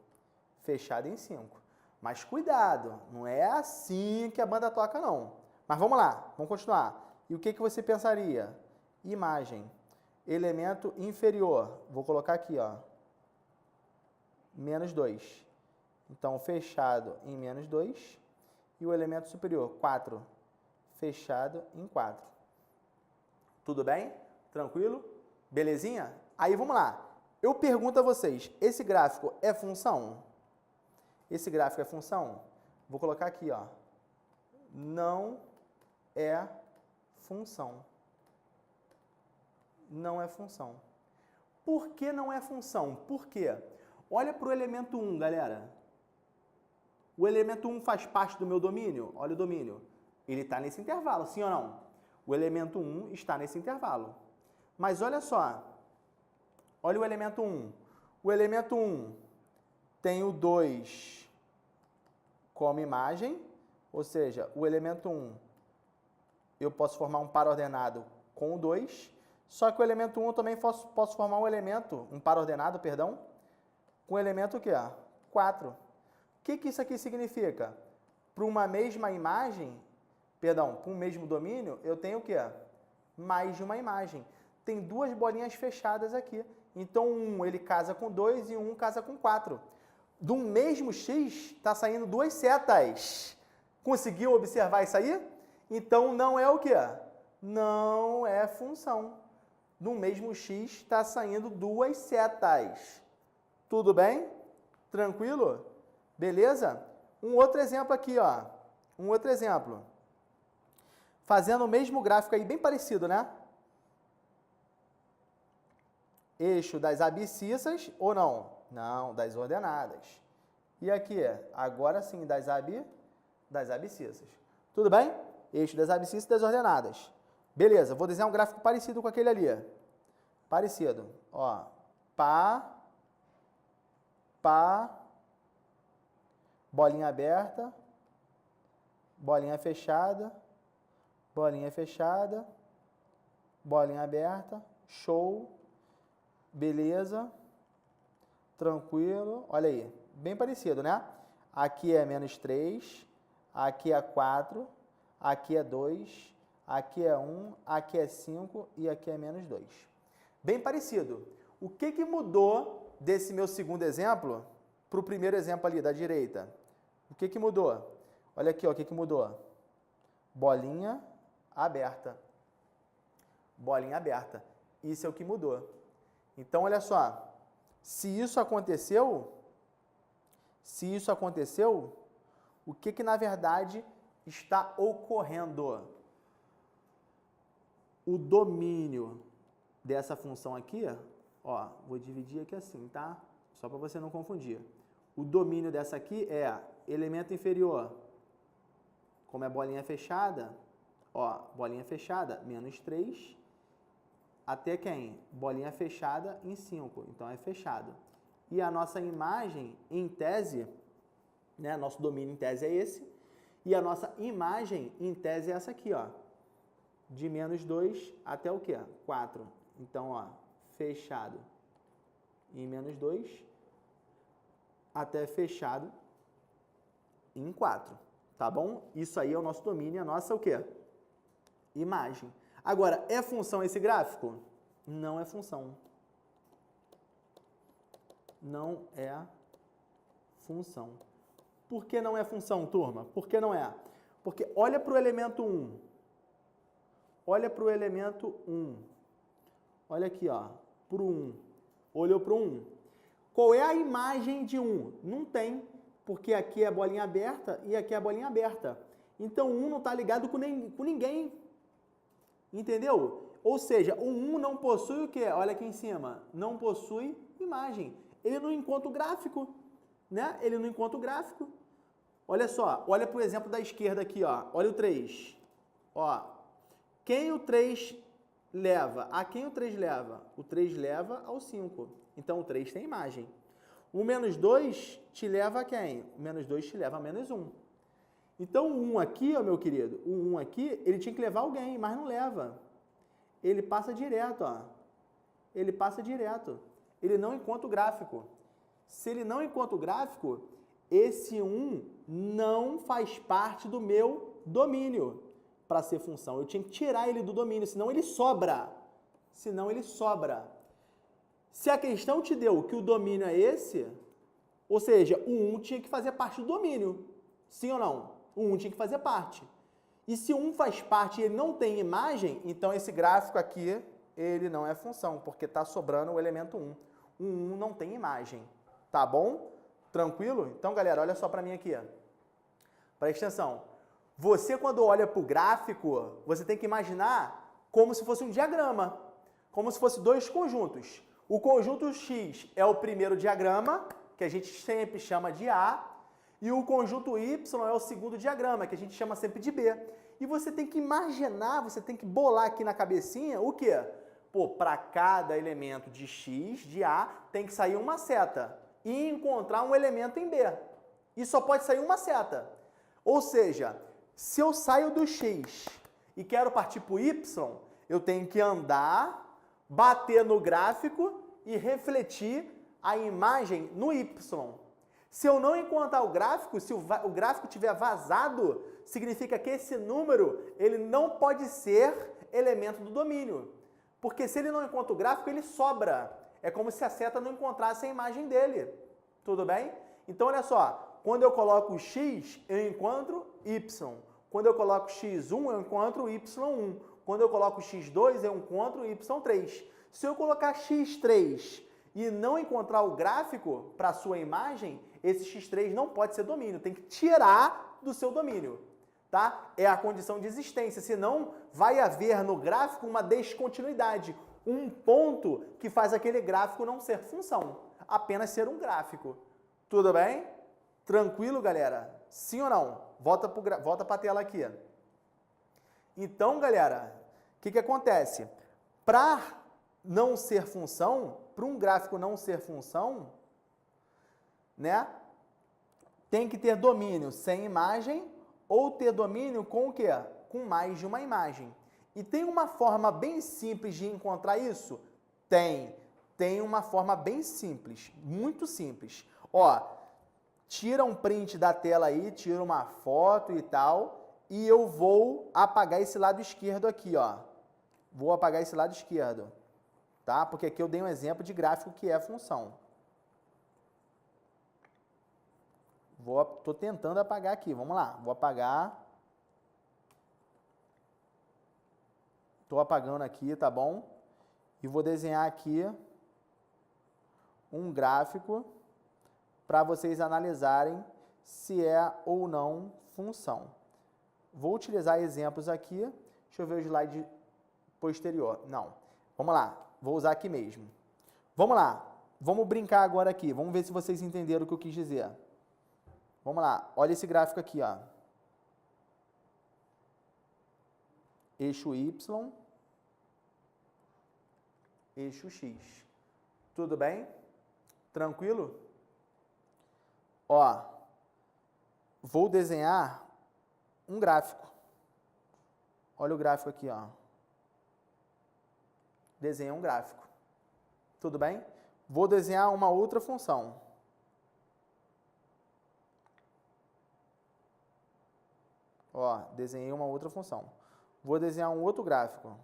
fechado em 5. Mas cuidado, não é assim que a banda toca, não. Mas vamos lá, vamos continuar. E o que você pensaria? Imagem. Elemento inferior, vou colocar aqui, ó, menos 2. Então, fechado em menos 2. E o elemento superior, 4. Fechado em 4. Tudo bem? Tranquilo? Belezinha? Aí vamos lá. Eu pergunto a vocês, esse gráfico é função? Esse gráfico é função? Vou colocar aqui, ó. Não é função. Não é função. Por que não é função? Por quê? Olha para o elemento 1, galera. O elemento 1 faz parte do meu domínio? Olha o domínio. Ele está nesse intervalo, sim ou não? O elemento 1 está nesse intervalo. Mas olha só. Olha o elemento 1. O elemento 1 tem o 2 como imagem, ou seja, o elemento 1 eu posso formar um par ordenado com o 2, só que o elemento 1 eu também posso formar um par ordenado, perdão, com o elemento o quê? 4. O que isso aqui significa? Para uma mesma imagem, perdão, com o mesmo domínio, eu tenho o quê? Mais de uma imagem. Tem duas bolinhas fechadas aqui. Então, um ele casa com 2 e um casa com 4. Do mesmo X, está saindo duas setas. Conseguiu observar isso aí? Então, não é o quê? Não é função. Do mesmo X, está saindo duas setas. Tudo bem? Tranquilo? Beleza? Um outro exemplo aqui, ó. Um outro exemplo. Fazendo o mesmo gráfico aí, bem parecido, né? Eixo das abscissas ou não? Não, das ordenadas. E aqui, agora sim, das abscissas. Tudo bem? Eixo das abscissas e das ordenadas. Beleza, vou desenhar um gráfico parecido com aquele ali. Parecido. Ó, pá, bolinha aberta, bolinha fechada, bolinha fechada, bolinha aberta, show, beleza, tranquilo, olha aí, bem parecido, né? Aqui é menos 3, aqui é 4, aqui é 2, aqui é 1, aqui é 5 e aqui é menos 2. Bem parecido. O que mudou desse meu segundo exemplo para o primeiro exemplo ali da direita? O que mudou? Olha aqui, ó, o que mudou? Bolinha aberta. Bolinha aberta. Isso é o que mudou. Então, olha só. Se isso aconteceu, o que na verdade está ocorrendo? O domínio dessa função aqui, ó, vou dividir aqui assim, tá? Só para você não confundir. O domínio dessa aqui é elemento inferior. Como é bolinha fechada, ó, bolinha fechada, menos 3. até quem? Bolinha fechada em 5, então é fechado. E a nossa imagem, em tese, né, nosso domínio em tese é esse, e a nossa imagem em tese é essa aqui, ó, de menos 2 até o quê? 4. Então, ó, fechado em menos 2 até fechado em 4, tá bom? Isso aí é o nosso domínio, a nossa o quê? Imagem. Agora, é função esse gráfico? Não é função. Não é função. Por que não é função, turma? Por que não é? Porque olha para o elemento 1. Olha para o elemento 1. Olha aqui, ó, para o 1. Olhou para o 1. Qual é a imagem de 1? Não tem, porque aqui é a bolinha aberta e aqui é a bolinha aberta. Então, o 1 não está ligado com ninguém. Entendeu? Ou seja, o 1 não possui o quê? Olha aqui em cima. Não possui imagem. Ele não encontra o gráfico, né? Ele não encontra o gráfico. Olha só, olha para o exemplo da esquerda aqui, ó. Olha o 3. Ó, quem o 3 leva? A quem o 3 leva? O 3 leva ao 5. Então, o 3 tem imagem. O menos 2 te leva a quem? O menos 2 te leva a menos 1. Então, o 1 aqui, ó, meu querido, o 1 aqui, ele tinha que levar alguém, mas não leva. Ele passa direto, ó. Ele passa direto. Ele não encontra o gráfico. Se ele não encontra o gráfico, esse 1 não faz parte do meu domínio para ser função. Eu tinha que tirar ele do domínio, senão ele sobra. Senão ele sobra. Se a questão te deu que o domínio é esse, ou seja, o 1 tinha que fazer parte do domínio. Sim ou não? O 1 tinha que fazer parte. E se o 1 faz parte e ele não tem imagem, então esse gráfico aqui, ele não é função, porque está sobrando o elemento 1. O 1 não tem imagem. Tá bom? Tranquilo? Então, galera, olha só para mim aqui. Presta atenção. Você, quando olha para o gráfico, você tem que imaginar como se fosse um diagrama. Como se fosse dois conjuntos. O conjunto X é o primeiro diagrama, que a gente sempre chama de A, e o conjunto Y é o segundo diagrama, que a gente chama sempre de B. E você tem que imaginar, você tem que bolar aqui na cabecinha o quê? Pô, para cada elemento de X, de A, tem que sair uma seta e encontrar um elemento em B. E só pode sair uma seta. Ou seja, se eu saio do X e quero partir para o Y, eu tenho que andar, bater no gráfico e refletir a imagem no Y. Se eu não encontrar o gráfico, se o gráfico tiver vazado, significa que esse número ele não pode ser elemento do domínio. Porque se ele não encontra o gráfico, ele sobra. É como se a seta não encontrasse a imagem dele. Tudo bem? Então, olha só. Quando eu coloco X, eu encontro Y. Quando eu coloco X1, eu encontro Y1. Quando eu coloco X2, eu encontro Y3. Se eu colocar X3 e não encontrar o gráfico para a sua imagem, esse X3 não pode ser domínio. Tem que tirar do seu domínio. Tá? É a condição de existência, senão vai haver no gráfico uma descontinuidade, um ponto que faz aquele gráfico não ser função, apenas ser um gráfico. Tudo bem? Tranquilo, galera? Sim ou não? Volta para a tela aqui. Então, galera, o que acontece? Para não ser função, para um gráfico não ser função, né? Tem que ter domínio sem imagem ou ter domínio com o quê? Com mais de uma imagem. E tem uma forma bem simples de encontrar isso? Tem uma forma bem simples, muito simples. Ó, tira um print da tela aí, tira uma foto e tal, e eu vou apagar esse lado esquerdo aqui, ó. Vou apagar esse lado esquerdo, tá? Porque aqui eu dei um exemplo de gráfico que é função. Tô tentando apagar aqui, vamos lá. Vou apagar. Tô apagando aqui, tá bom? E vou desenhar aqui um gráfico para vocês analisarem se é ou não função. Vou utilizar exemplos aqui. Deixa eu ver o slide posterior. Não. Vamos lá. Vou usar aqui mesmo. Vamos lá. Vamos brincar agora aqui. Vamos ver se vocês entenderam o que eu quis dizer. Vamos lá, olha esse gráfico aqui, ó. Eixo Y, eixo X. Tudo bem? Tranquilo? Ó, vou desenhar um gráfico. Olha o gráfico aqui, ó. Desenha um gráfico. Tudo bem? Vou desenhar uma outra função. Ó, desenhei uma outra função. Vou desenhar um outro gráfico.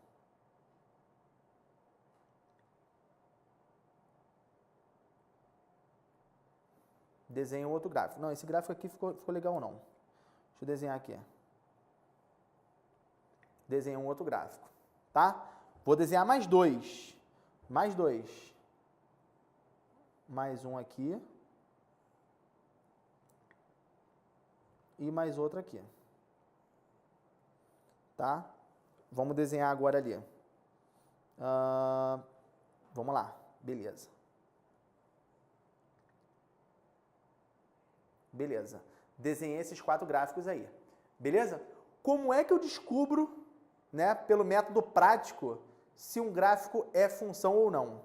Desenho outro gráfico. Não, esse gráfico aqui ficou legal não. Deixa eu desenhar aqui. Desenho um outro gráfico, tá? Vou desenhar mais dois. Mais dois. Mais um aqui. E mais outro aqui. Tá? Vamos desenhar agora ali. Vamos lá. Beleza. Beleza. Desenhei esses 4 gráficos aí. Beleza? Como é que eu descubro, né, pelo método prático, se um gráfico é função ou não?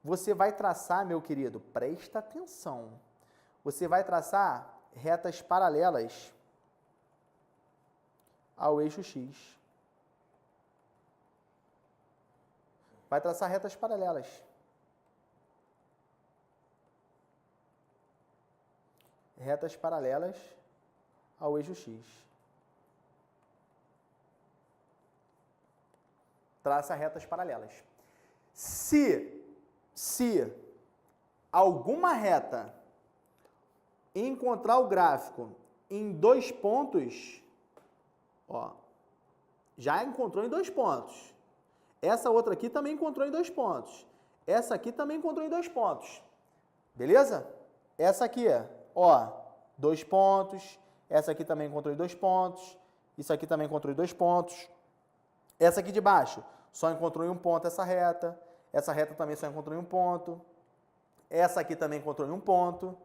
Você vai traçar, meu querido, presta atenção. Você vai traçar retas paralelas ao eixo X. Vai traçar retas paralelas. Retas paralelas ao eixo X. Traça retas paralelas. Se alguma reta encontrar o gráfico em 2 pontos, ó, já encontrou em 2 pontos. Essa outra aqui também encontrou em 2 pontos. Essa aqui também encontrou em 2 pontos. Beleza? Essa aqui, ó, 2 pontos. Essa aqui também encontrou em 2 pontos. Isso aqui também encontrou em 2 pontos. Essa aqui de baixo só encontrou em 1 ponto essa reta. Essa reta também só encontrou em 1 ponto. Essa aqui também encontrou em 1 ponto.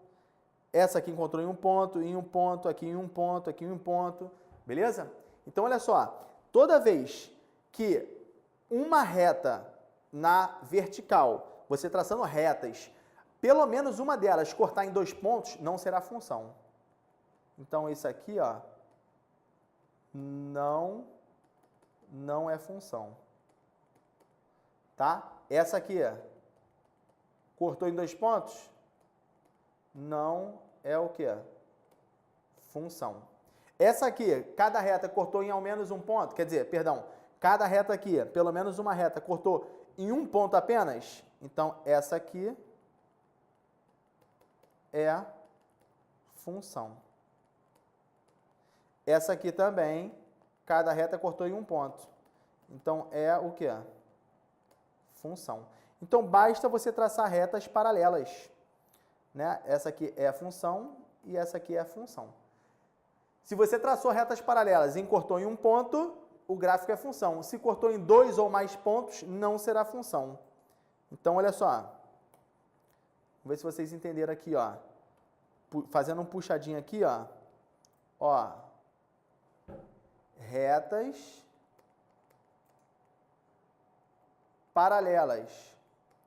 Essa aqui encontrou em 1 ponto, em 1 ponto, aqui em 1 ponto, aqui em 1 ponto. Beleza? Então, olha só. Toda vez que uma reta na vertical, você traçando retas, pelo menos uma delas cortar em 2 pontos, não será função. Então, isso aqui, ó, não é função. Tá? Essa aqui, ó, cortou em 2 pontos, não é o quê? Função. Essa aqui, cada reta cortou em ao menos 1 ponto, quer dizer, perdão, cada reta aqui, pelo menos uma reta, cortou em 1 ponto apenas, então essa aqui é função. Essa aqui também, cada reta cortou em 1 ponto. Então, é o quê? Função. Então, basta você traçar retas paralelas. Né? Essa aqui é a função e essa aqui é a função. Se você traçou retas paralelas e cortou em 1 ponto, o gráfico é função. Se cortou em 2 ou mais pontos, não será função. Então, olha só. Vamos ver se vocês entenderam aqui, ó. Fazendo um puxadinho aqui, ó. Ó. Retas paralelas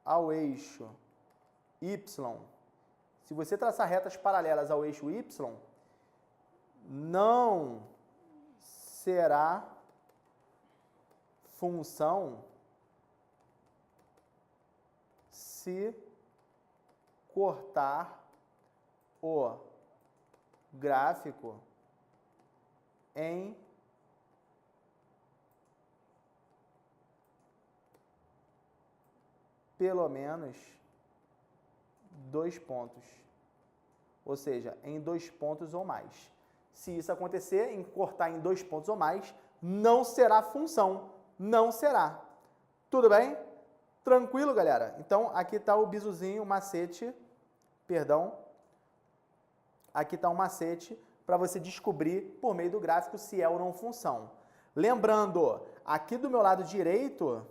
ao eixo Y. Se você traçar retas paralelas ao eixo Y, não será função se cortar o gráfico em pelo menos 2 pontos. Ou seja, em 2 pontos ou mais. Se isso acontecer, em cortar em 2 pontos ou mais, não será função. Não será. Tudo bem? Tranquilo, galera? Então, aqui está o bizuzinho, o macete. Perdão. Aqui está um macete para você descobrir, por meio do gráfico, se é ou não função. Lembrando, aqui do meu lado direito,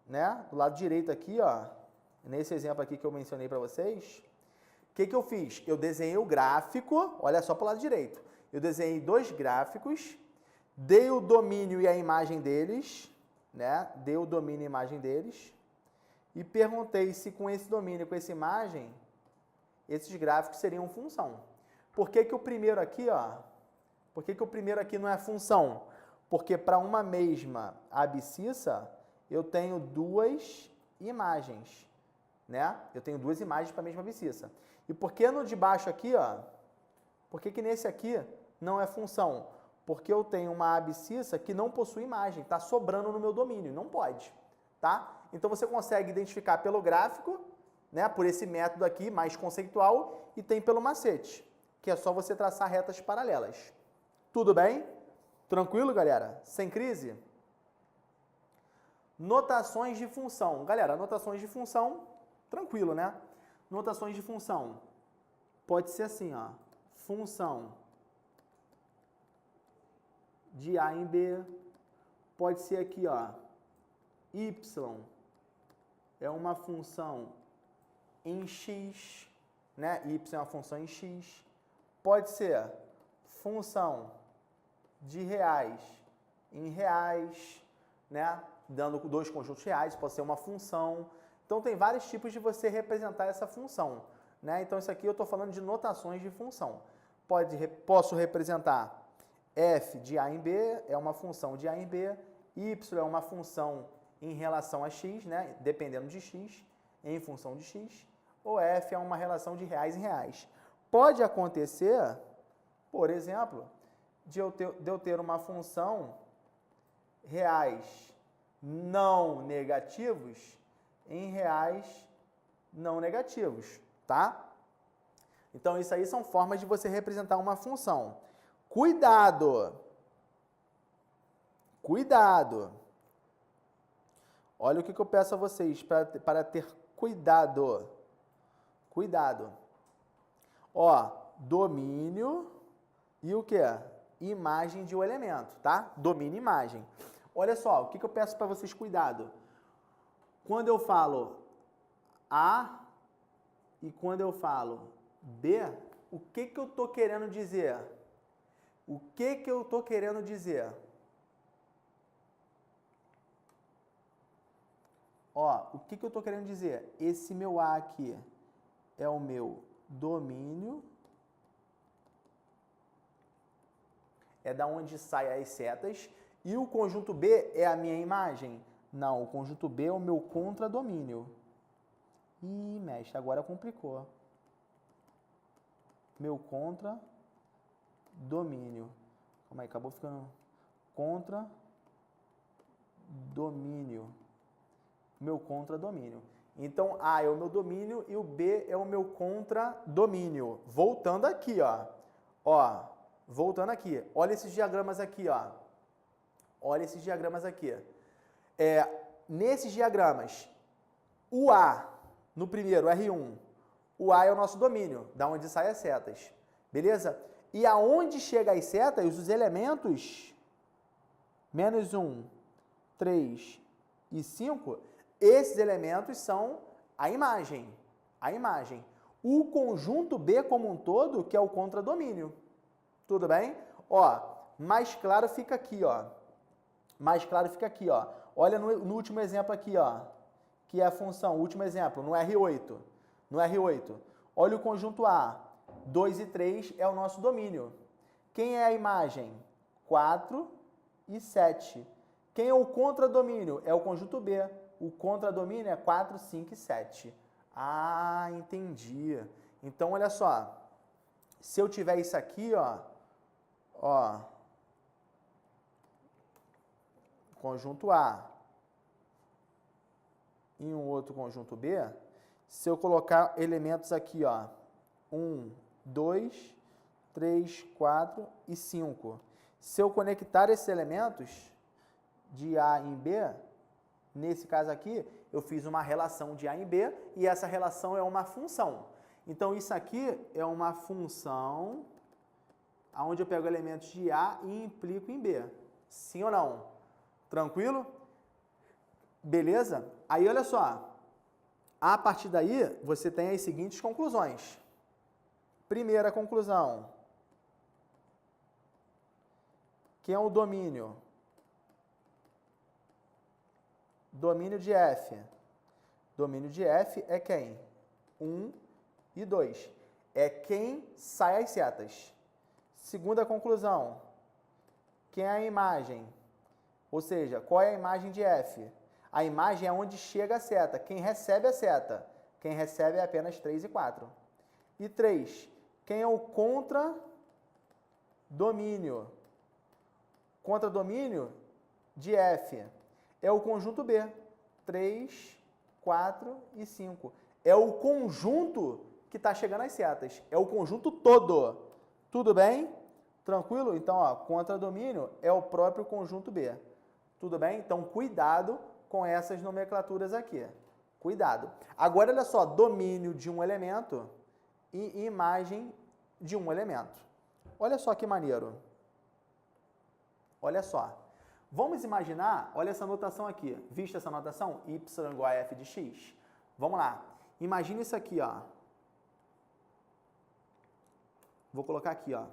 né? Do lado direito aqui, ó, nesse exemplo aqui que eu mencionei para vocês, o que eu fiz? Eu desenhei o gráfico, olha só para o lado direito. Eu desenhei 2 gráficos, dei o domínio e a imagem deles, né? Dei o domínio e a imagem deles, e perguntei se com esse domínio, com essa imagem, esses gráficos seriam função. Por que que o primeiro aqui, ó, por que que o primeiro aqui não é função? Porque para uma mesma abscissa, eu tenho duas imagens, né? Eu tenho duas imagens para a mesma abscissa. E por que no de baixo aqui, ó, por que que nesse aqui não é função? Porque eu tenho uma abscissa que não possui imagem, está sobrando no meu domínio, não pode, tá? Então você consegue identificar pelo gráfico, né, por esse método aqui mais conceitual, e tem pelo macete, que é só você traçar retas paralelas. Tudo bem? Tranquilo, galera? Sem crise? Notações de função. Galera, notações de função, tranquilo, né? Notações de função. Pode ser assim, ó. Função de A em B. Pode ser aqui, ó. Y é uma função em X, né? Y é uma função em X. Pode ser função de reais em reais, né? Dando dois conjuntos reais, pode ser uma função. Então, tem vários tipos de você representar essa função, né? Então, isso aqui eu estou falando de notações de função. Posso representar f de A em B, é uma função de A em B, y é uma função em relação a x, né? Dependendo de x, em função de x, ou f é uma relação de reais em reais. Pode acontecer, por exemplo, de eu ter uma função reais não negativos em reais não negativos, tá? Então, isso aí são formas de você representar uma função. Cuidado! Cuidado! Olha o que eu peço a vocês para ter cuidado. Cuidado. Ó, domínio e o quê? Imagem de um elemento, tá? Domínio e imagem. Olha só, o que eu peço para vocês cuidado. Quando eu falo A e quando eu falo B, o que eu estou querendo dizer? O que eu estou querendo dizer? Ó, o que eu estou querendo dizer? Esse meu A aqui é o meu domínio. É da onde saem as setas. E o conjunto B é a minha imagem? Não, o conjunto B é o meu contradomínio. Ih, mestre, agora complicou. Meu contradomínio. Calma aí, acabou ficando contradomínio. Meu contradomínio. Então, A é o meu domínio e o B é o meu contradomínio. Voltando aqui, ó. Ó, voltando aqui. Olha esses diagramas aqui, ó. Olha esses diagramas aqui. Nesses diagramas, o A, no primeiro, R1, o A é o nosso domínio, da onde saem as setas. Beleza? E aonde chegam as setas, os elementos, menos 1, 3 e 5, esses elementos são a imagem. A imagem. O conjunto B como um todo, que é o contradomínio. Tudo bem? Ó, mais claro fica aqui, ó. Mais claro fica aqui, ó. Olha no último exemplo aqui, ó. Que é a função, o último exemplo, no R8. No R8. Olha o conjunto A. 2 e 3 é o nosso domínio. Quem é a imagem? 4 e 7. Quem é o contradomínio? É o conjunto B. O contradomínio é 4, 5 e 7. Ah, entendi. Então, olha só. Se eu tiver isso aqui, ó. Ó. Conjunto A e um outro conjunto B. Se eu colocar elementos aqui, ó. 1, 2, 3, 4 e 5. Se eu conectar esses elementos de A em B, nesse caso aqui, eu fiz uma relação de A em B e essa relação é uma função. Então, isso aqui é uma função onde eu pego elementos de A e implico em B. Sim ou não? Tranquilo? Beleza? Aí, olha só. A partir daí, você tem as seguintes conclusões. Primeira conclusão. Que é o domínio? Domínio de F. Domínio de F é quem? 1 e 2. É quem sai as setas. Segunda conclusão. Quem é a imagem? Ou seja, qual é a imagem de F? A imagem é onde chega a seta. Quem recebe a seta? Quem recebe é apenas 3 e 4. E 3. Quem é o contradomínio? Contradomínio de F é o conjunto B. 3, 4 e 5. É o conjunto que está chegando às setas. É o conjunto todo. Tudo bem? Tranquilo? Então, ó, contradomínio é o próprio conjunto B. Tudo bem? Então, cuidado com essas nomenclaturas aqui. Cuidado. Agora, olha só, domínio de um elemento e imagem de um elemento. Olha só que maneiro. Olha só. Vamos imaginar, olha essa notação aqui. Vista essa notação? Y igual a f de x. Vamos lá. Imagina isso aqui, ó. Vou colocar aqui, ó.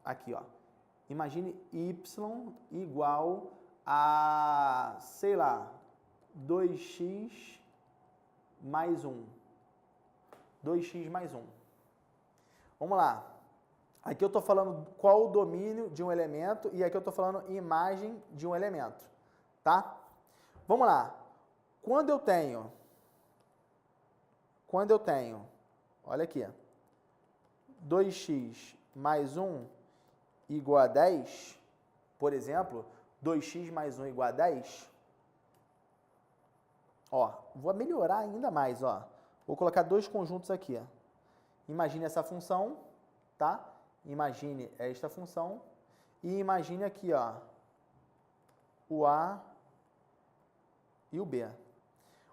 Aqui, ó. Imagine y igual a, sei lá, 2x mais 1. 2x mais 1. Vamos lá. Aqui eu estou falando qual o domínio de um elemento e aqui eu estou falando imagem de um elemento. Tá? Vamos lá. Quando eu tenho, olha aqui, 2x mais 1 igual a 10, por exemplo, 2x mais 1 igual a 10, ó, vou melhorar ainda mais, ó. Vou colocar dois conjuntos aqui. Imagine essa função, tá? Imagine esta função e imagine aqui, ó, o A e o B.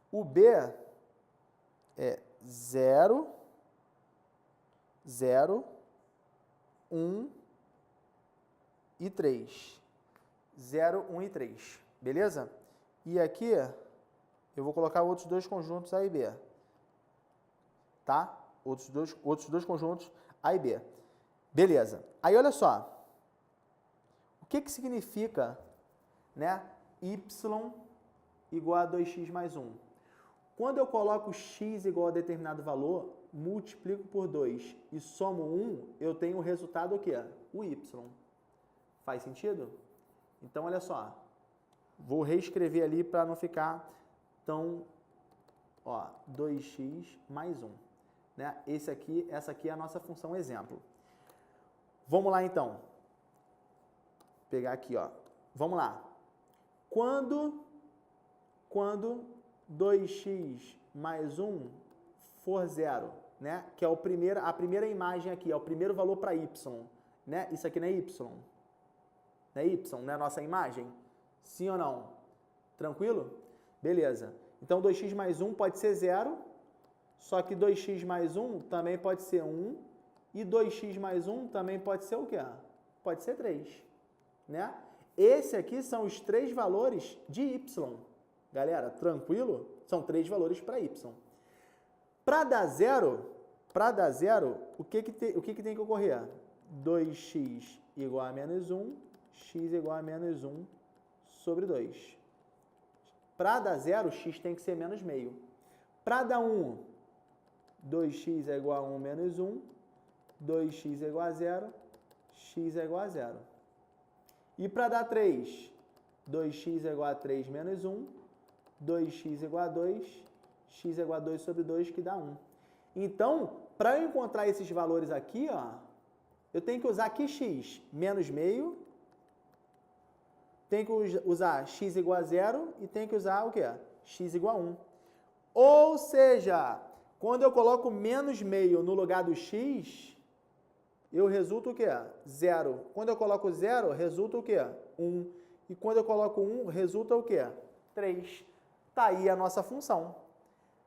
O B é 0, 0, 1 e 3. 0, 1 e 3. Beleza? E aqui eu vou colocar outros dois conjuntos A e B. Tá? Outros dois conjuntos A e B. Beleza. Aí olha só. O que significa, né, y igual a 2x mais 1? Quando eu coloco x igual a determinado valor, multiplico por 2 e somo 1, eu tenho o resultado o quê? O y. Faz sentido? Então, olha só. Vou reescrever ali para não ficar tão... Ó, 2x mais 1. Né? Essa aqui é a nossa função exemplo. Vamos lá, então. Vou pegar aqui, ó. Vamos lá. Quando 2x mais 1 for 0, né? Que é a primeira imagem aqui, é o primeiro valor para y, né? Isso aqui não é y. Não é y, não é a nossa imagem? Sim ou não? Tranquilo? Beleza. Então, 2x mais 1 pode ser 0, só que 2x mais 1 também pode ser 1, e 2x mais 1 também pode ser o quê? Pode ser 3, né? Esse aqui são os três valores de y. Galera, tranquilo? São três valores para y. Para dar zero, o que tem que ocorrer? 2x igual a menos 1, x igual a menos 1 sobre 2. Para dar zero, x tem que ser menos meio. Para dar 1, 2x é igual a 1 menos 1, 2x é igual a 0, x é igual a 0. E para dar 3, 2x é igual a 3 menos 1, 2x é igual a 2, x é igual a 2 sobre 2, que dá 1. Então, para eu encontrar esses valores aqui, ó, eu tenho que usar aqui x menos meio, tenho que usar x igual a 0 e tenho que usar o quê? X igual a 1. Ou seja, quando eu coloco menos meio no lugar do x, eu resulta o quê? 0. Quando eu coloco 0, resulta o quê? 1. E quando eu coloco 1, resulta o quê? 3. Tá aí a nossa função.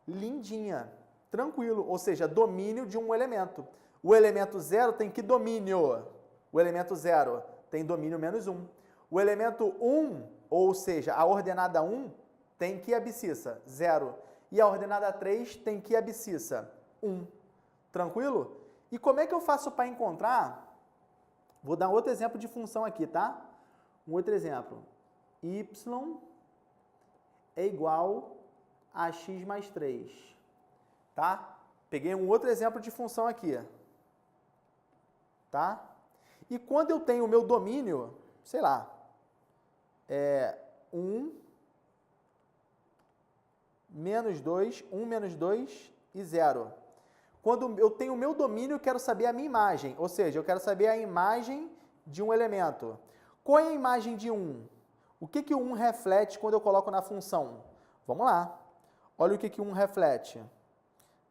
Lindinha. Tranquilo. Ou seja, domínio de um elemento. O elemento 0 tem que domínio? O elemento 0 tem domínio menos 1. O elemento 1, ou seja, a ordenada 1, tem que abscissa? 0. E a ordenada 3 tem que abscissa? 1. Tranquilo? E como é que eu faço para encontrar? Vou dar outro exemplo de função aqui, tá? Um outro exemplo. Y é igual a x mais 3. Tá? Peguei um outro exemplo de função aqui. Tá? E quando eu tenho o meu domínio, sei lá, 1, menos 2, 1 menos 2 e 0. Quando eu tenho o meu domínio, eu quero saber a minha imagem, ou seja, eu quero saber a imagem de um elemento. Qual é a imagem de 1? O que que o 1 reflete quando eu coloco na função? Vamos lá. Olha o que que 1 reflete.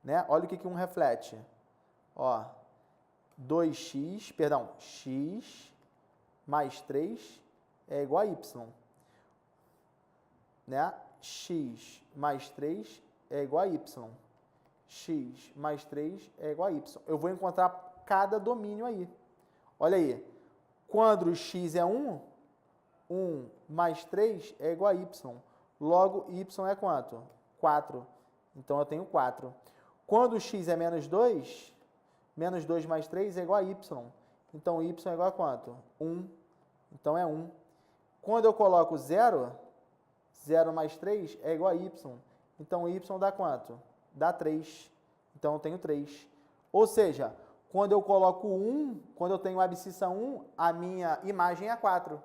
Né? Olha o que que 1 reflete. Ó, 2x, perdão, x mais 3 é igual a y. Né? X mais 3 é igual a y. X mais 3 é igual a y. Eu vou encontrar cada domínio aí. Olha aí. Quando x é 1, 1 mais 3 é igual a y. Logo, y é quanto? 4. Então, eu tenho 4. Quando x é menos 2, menos 2 mais 3 é igual a y. Então, y é igual a quanto? 1. Então, é 1. Quando eu coloco 0, 0 mais 3 é igual a y. Então, y dá quanto? Dá 3. Então, eu tenho 3. Ou seja, quando eu coloco 1, quando eu tenho abscissa 1, a minha imagem é 4.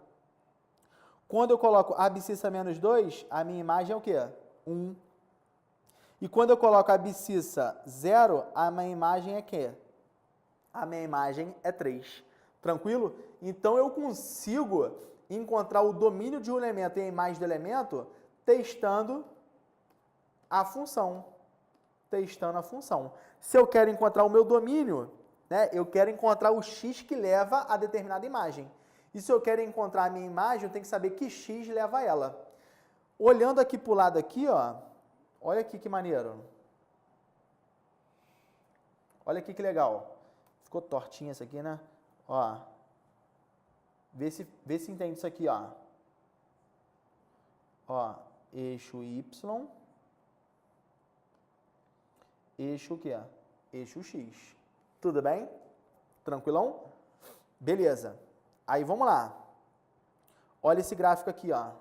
Quando eu coloco abscissa menos 2, a minha imagem é o quê? 1. E quando eu coloco abscissa 0, a minha imagem é quê? A minha imagem é 3. Tranquilo? Então, eu consigo encontrar o domínio de um elemento e a imagem do elemento testando a função. Testando a função. Se eu quero encontrar o meu domínio, né, eu quero encontrar o x que leva a determinada imagem. E se eu quero encontrar a minha imagem, eu tenho que saber que x leva a ela. Olhando aqui para o lado aqui, ó, olha aqui que maneiro. Olha aqui que legal. Ficou tortinha isso aqui, né? Ó, vê se entende isso aqui, ó. Ó, eixo y, eixo o quê? Eixo x. Tudo bem? Tranquilão? Beleza. Aí vamos lá. Olha esse gráfico aqui, ó.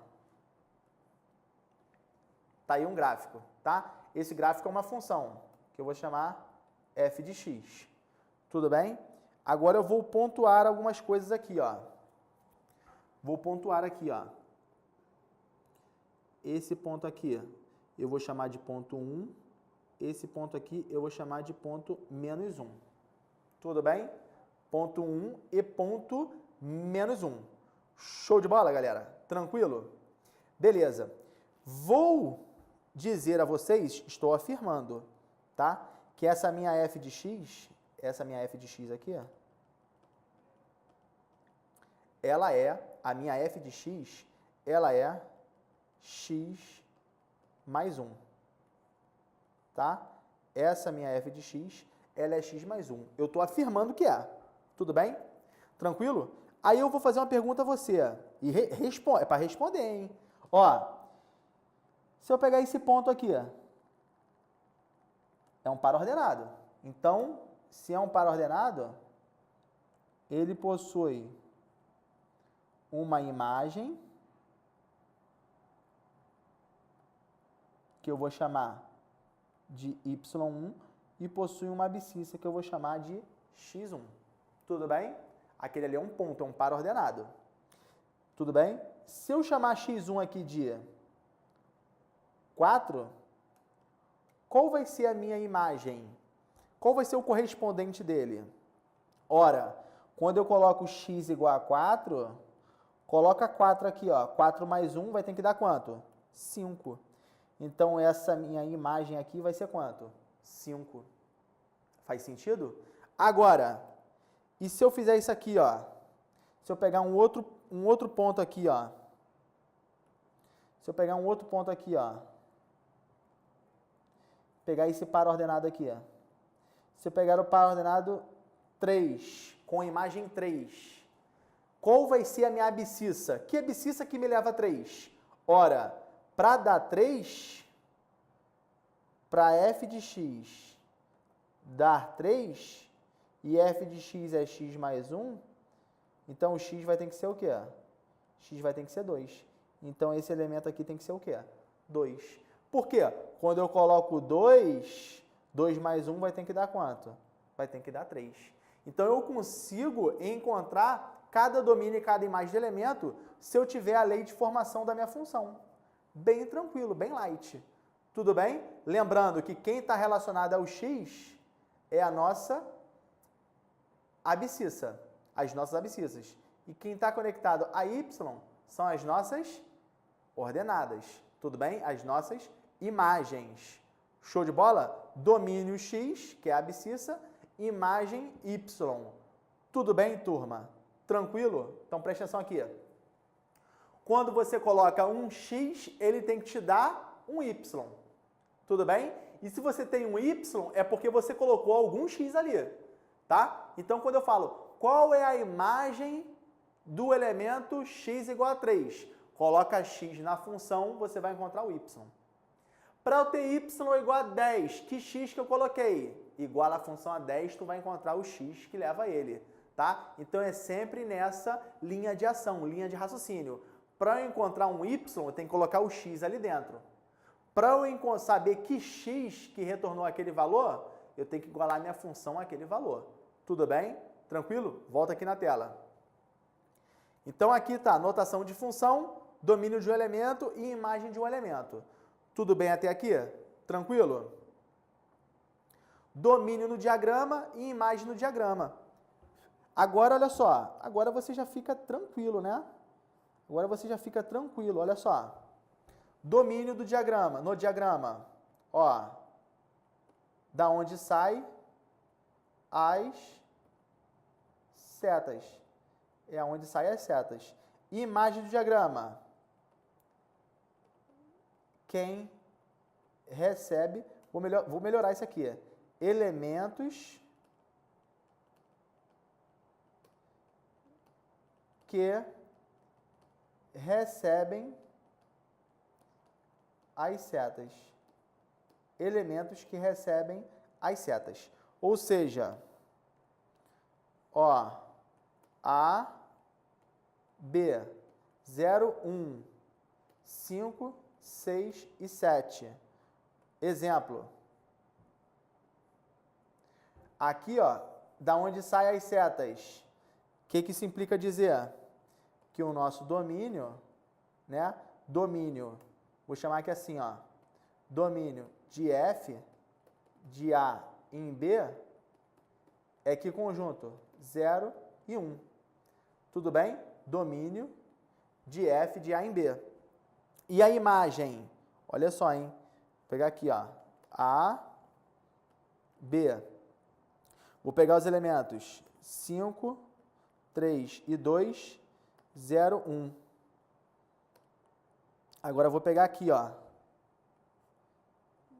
Tá aí um gráfico, tá? Esse gráfico é uma função que eu vou chamar f de x. Tudo bem? Agora eu vou pontuar algumas coisas aqui, ó. Vou pontuar aqui, ó. Esse ponto aqui eu vou chamar de ponto 1. Esse ponto aqui eu vou chamar de ponto menos 1. Tudo bem? Ponto 1 e ponto menos 1. Show de bola, galera? Tranquilo? Beleza. Vou dizer a vocês, estou afirmando, tá? Que essa minha f de x, aqui, ó, ela é, a minha f de x, ela é x mais 1. Tá? Essa minha f de x, ela é x mais 1. Eu estou afirmando que é. Tudo bem? Tranquilo? Aí eu vou fazer uma pergunta a você. E é para responder, hein? Ó, se eu pegar esse ponto aqui, é um par ordenado. Então, se é um par ordenado, ele possui uma imagem que eu vou chamar de y1 e possui uma abscissa que eu vou chamar de x1. Tudo bem? Aquele ali é um ponto, é um par ordenado. Tudo bem? Se eu chamar x1 aqui de 4, qual vai ser a minha imagem? Qual vai ser o correspondente dele? Ora, quando eu coloco x igual a 4, coloca 4 aqui, ó. 4 mais 1 vai ter que dar quanto? 5. Então, essa minha imagem aqui vai ser quanto? 5. Faz sentido? Agora, e se eu fizer isso aqui, ó? Se eu pegar um outro ponto aqui, ó. Se eu pegar um outro ponto aqui, ó. Pegar esse par ordenado aqui, ó. Se eu pegar o par ordenado 3, com a imagem 3, qual vai ser a minha abscissa? Que abscissa que me leva a 3? Ora, para dar 3, para f de x dar 3, e f de x é x mais 1, então o x vai ter que ser o quê? X vai ter que ser 2. Então esse elemento aqui tem que ser o quê? 2. Por quê? Quando eu coloco 2, 2 mais 1 vai ter que dar quanto? Vai ter que dar 3. Então, eu consigo encontrar cada domínio e cada imagem de elemento se eu tiver a lei de formação da minha função. Bem tranquilo, bem light. Tudo bem? Lembrando que quem está relacionado ao x é a nossa abscissa, as nossas abscissas. E quem está conectado a y são as nossas ordenadas. Tudo bem? As nossas imagens. Show de bola? Domínio x, que é a abscissa, imagem y. Tudo bem, turma? Tranquilo? Então preste atenção aqui. Quando você coloca um x, ele tem que te dar um y. Tudo bem? E se você tem um y, é porque você colocou algum x ali. Tá? Então, quando eu falo, qual é a imagem do elemento x igual a 3? Coloca x na função, você vai encontrar o y. Para eu ter y igual a 10, que x que eu coloquei? Igual a função a 10, tu vai encontrar o x que leva a ele. Tá? Então, é sempre nessa linha de ação, linha de raciocínio. Para eu encontrar um y, eu tenho que colocar o x ali dentro. Para eu saber que x que retornou aquele valor, eu tenho que igualar minha função àquele valor. Tudo bem? Tranquilo? Volta aqui na tela. Então, aqui está notação de função, domínio de um elemento e imagem de um elemento. Tudo bem até aqui? Tranquilo? Domínio no diagrama e imagem no diagrama. Agora, olha só, agora você já fica tranquilo, né? Agora você já fica tranquilo, olha só. Domínio do diagrama, no diagrama, ó, da onde sai as setas. É onde saem as setas. Imagem do diagrama. Quem recebe, vou melhorar isso aqui. Elementos que recebem as setas. Elementos que recebem as setas. Ou seja, ó, A, B, 0, 1, 5, 6 e 7. Exemplo. Aqui, ó, da onde saem as setas. O que isso implica dizer? Que o nosso domínio, né? Domínio, vou chamar aqui assim, ó. Domínio de F, de A em B, é que conjunto? 0 e 1. Tudo bem? Domínio de F de A em B. E a imagem? Olha só, hein? Vou pegar aqui, ó. A, B. Vou pegar os elementos 5, 3 e 2, 0, 1. Agora eu vou pegar aqui, ó.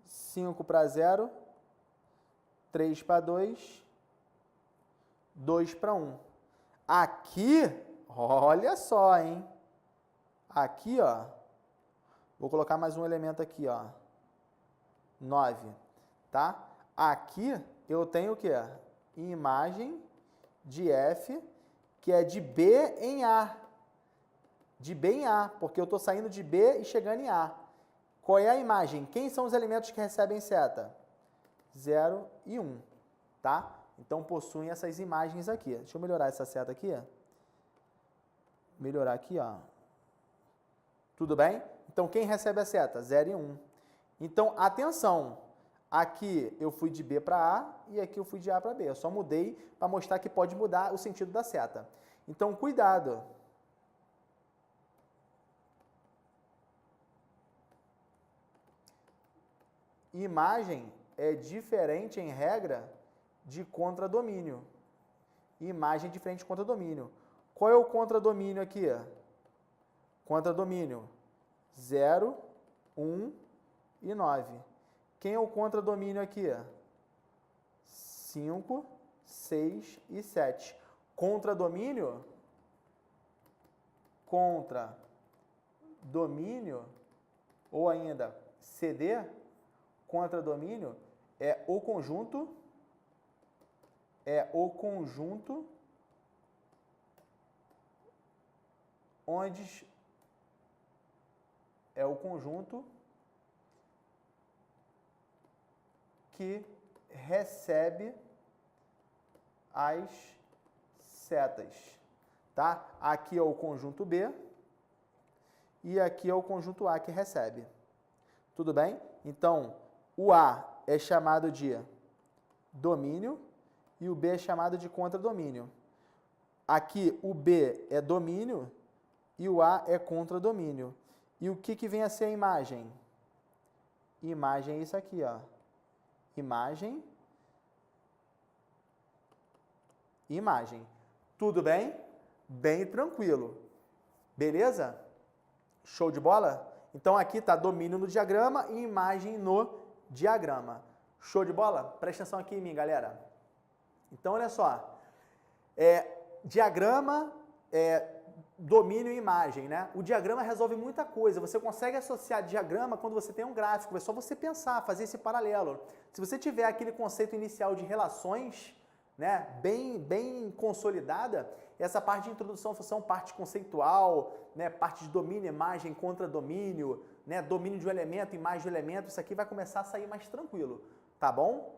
5 para 0, 3 para 2, 2 para 1. Aqui, olha só, hein? Aqui, ó, vou colocar mais um elemento aqui, ó. 9, tá? Aqui eu tenho o quê? Imagem de F, que é de B em A. De B em A, porque eu estou saindo de B e chegando em A. Qual é a imagem? Quem são os elementos que recebem seta? 0 e 1, tá? Então, possuem essas imagens aqui. Deixa eu melhorar essa seta aqui. Melhorar aqui, ó. Tudo bem? Então, quem recebe a seta? 0 e 1. Então, atenção. Aqui eu fui de B para A e aqui eu fui de A para B. Eu só mudei para mostrar que pode mudar o sentido da seta. Então, cuidado. Imagem é diferente, em regra, de contradomínio. Imagem é diferente de contradomínio. Qual é o contradomínio aqui? Contradomínio 0, 1 e 9. Quem é o contradomínio aqui? 5, 6 e 7. Contradomínio? Contradomínio, ou ainda CD, contradomínio é o conjunto onde é o conjunto que recebe as setas, tá? Aqui é o conjunto B e aqui é o conjunto A que recebe. Tudo bem? Então, o A é chamado de domínio e o B é chamado de contradomínio. Aqui o B é domínio e o A é contradomínio. E o que vem a ser a imagem? Imagem é isso aqui, ó. Imagem. Imagem. Tudo bem? Bem tranquilo. Beleza? Show de bola? Então aqui está domínio no diagrama e imagem no diagrama. Show de bola? Presta atenção aqui em mim, galera. Então, olha só. Diagrama, domínio e imagem, né? O diagrama resolve muita coisa. Você consegue associar diagrama quando você tem um gráfico. É só você pensar, fazer esse paralelo. Se você tiver aquele conceito inicial de relações, né, bem consolidada, essa parte de introdução à função, parte conceitual, né, parte de domínio, imagem, contradomínio, né, domínio de um elemento, imagem de um elemento, isso aqui vai começar a sair mais tranquilo, tá bom?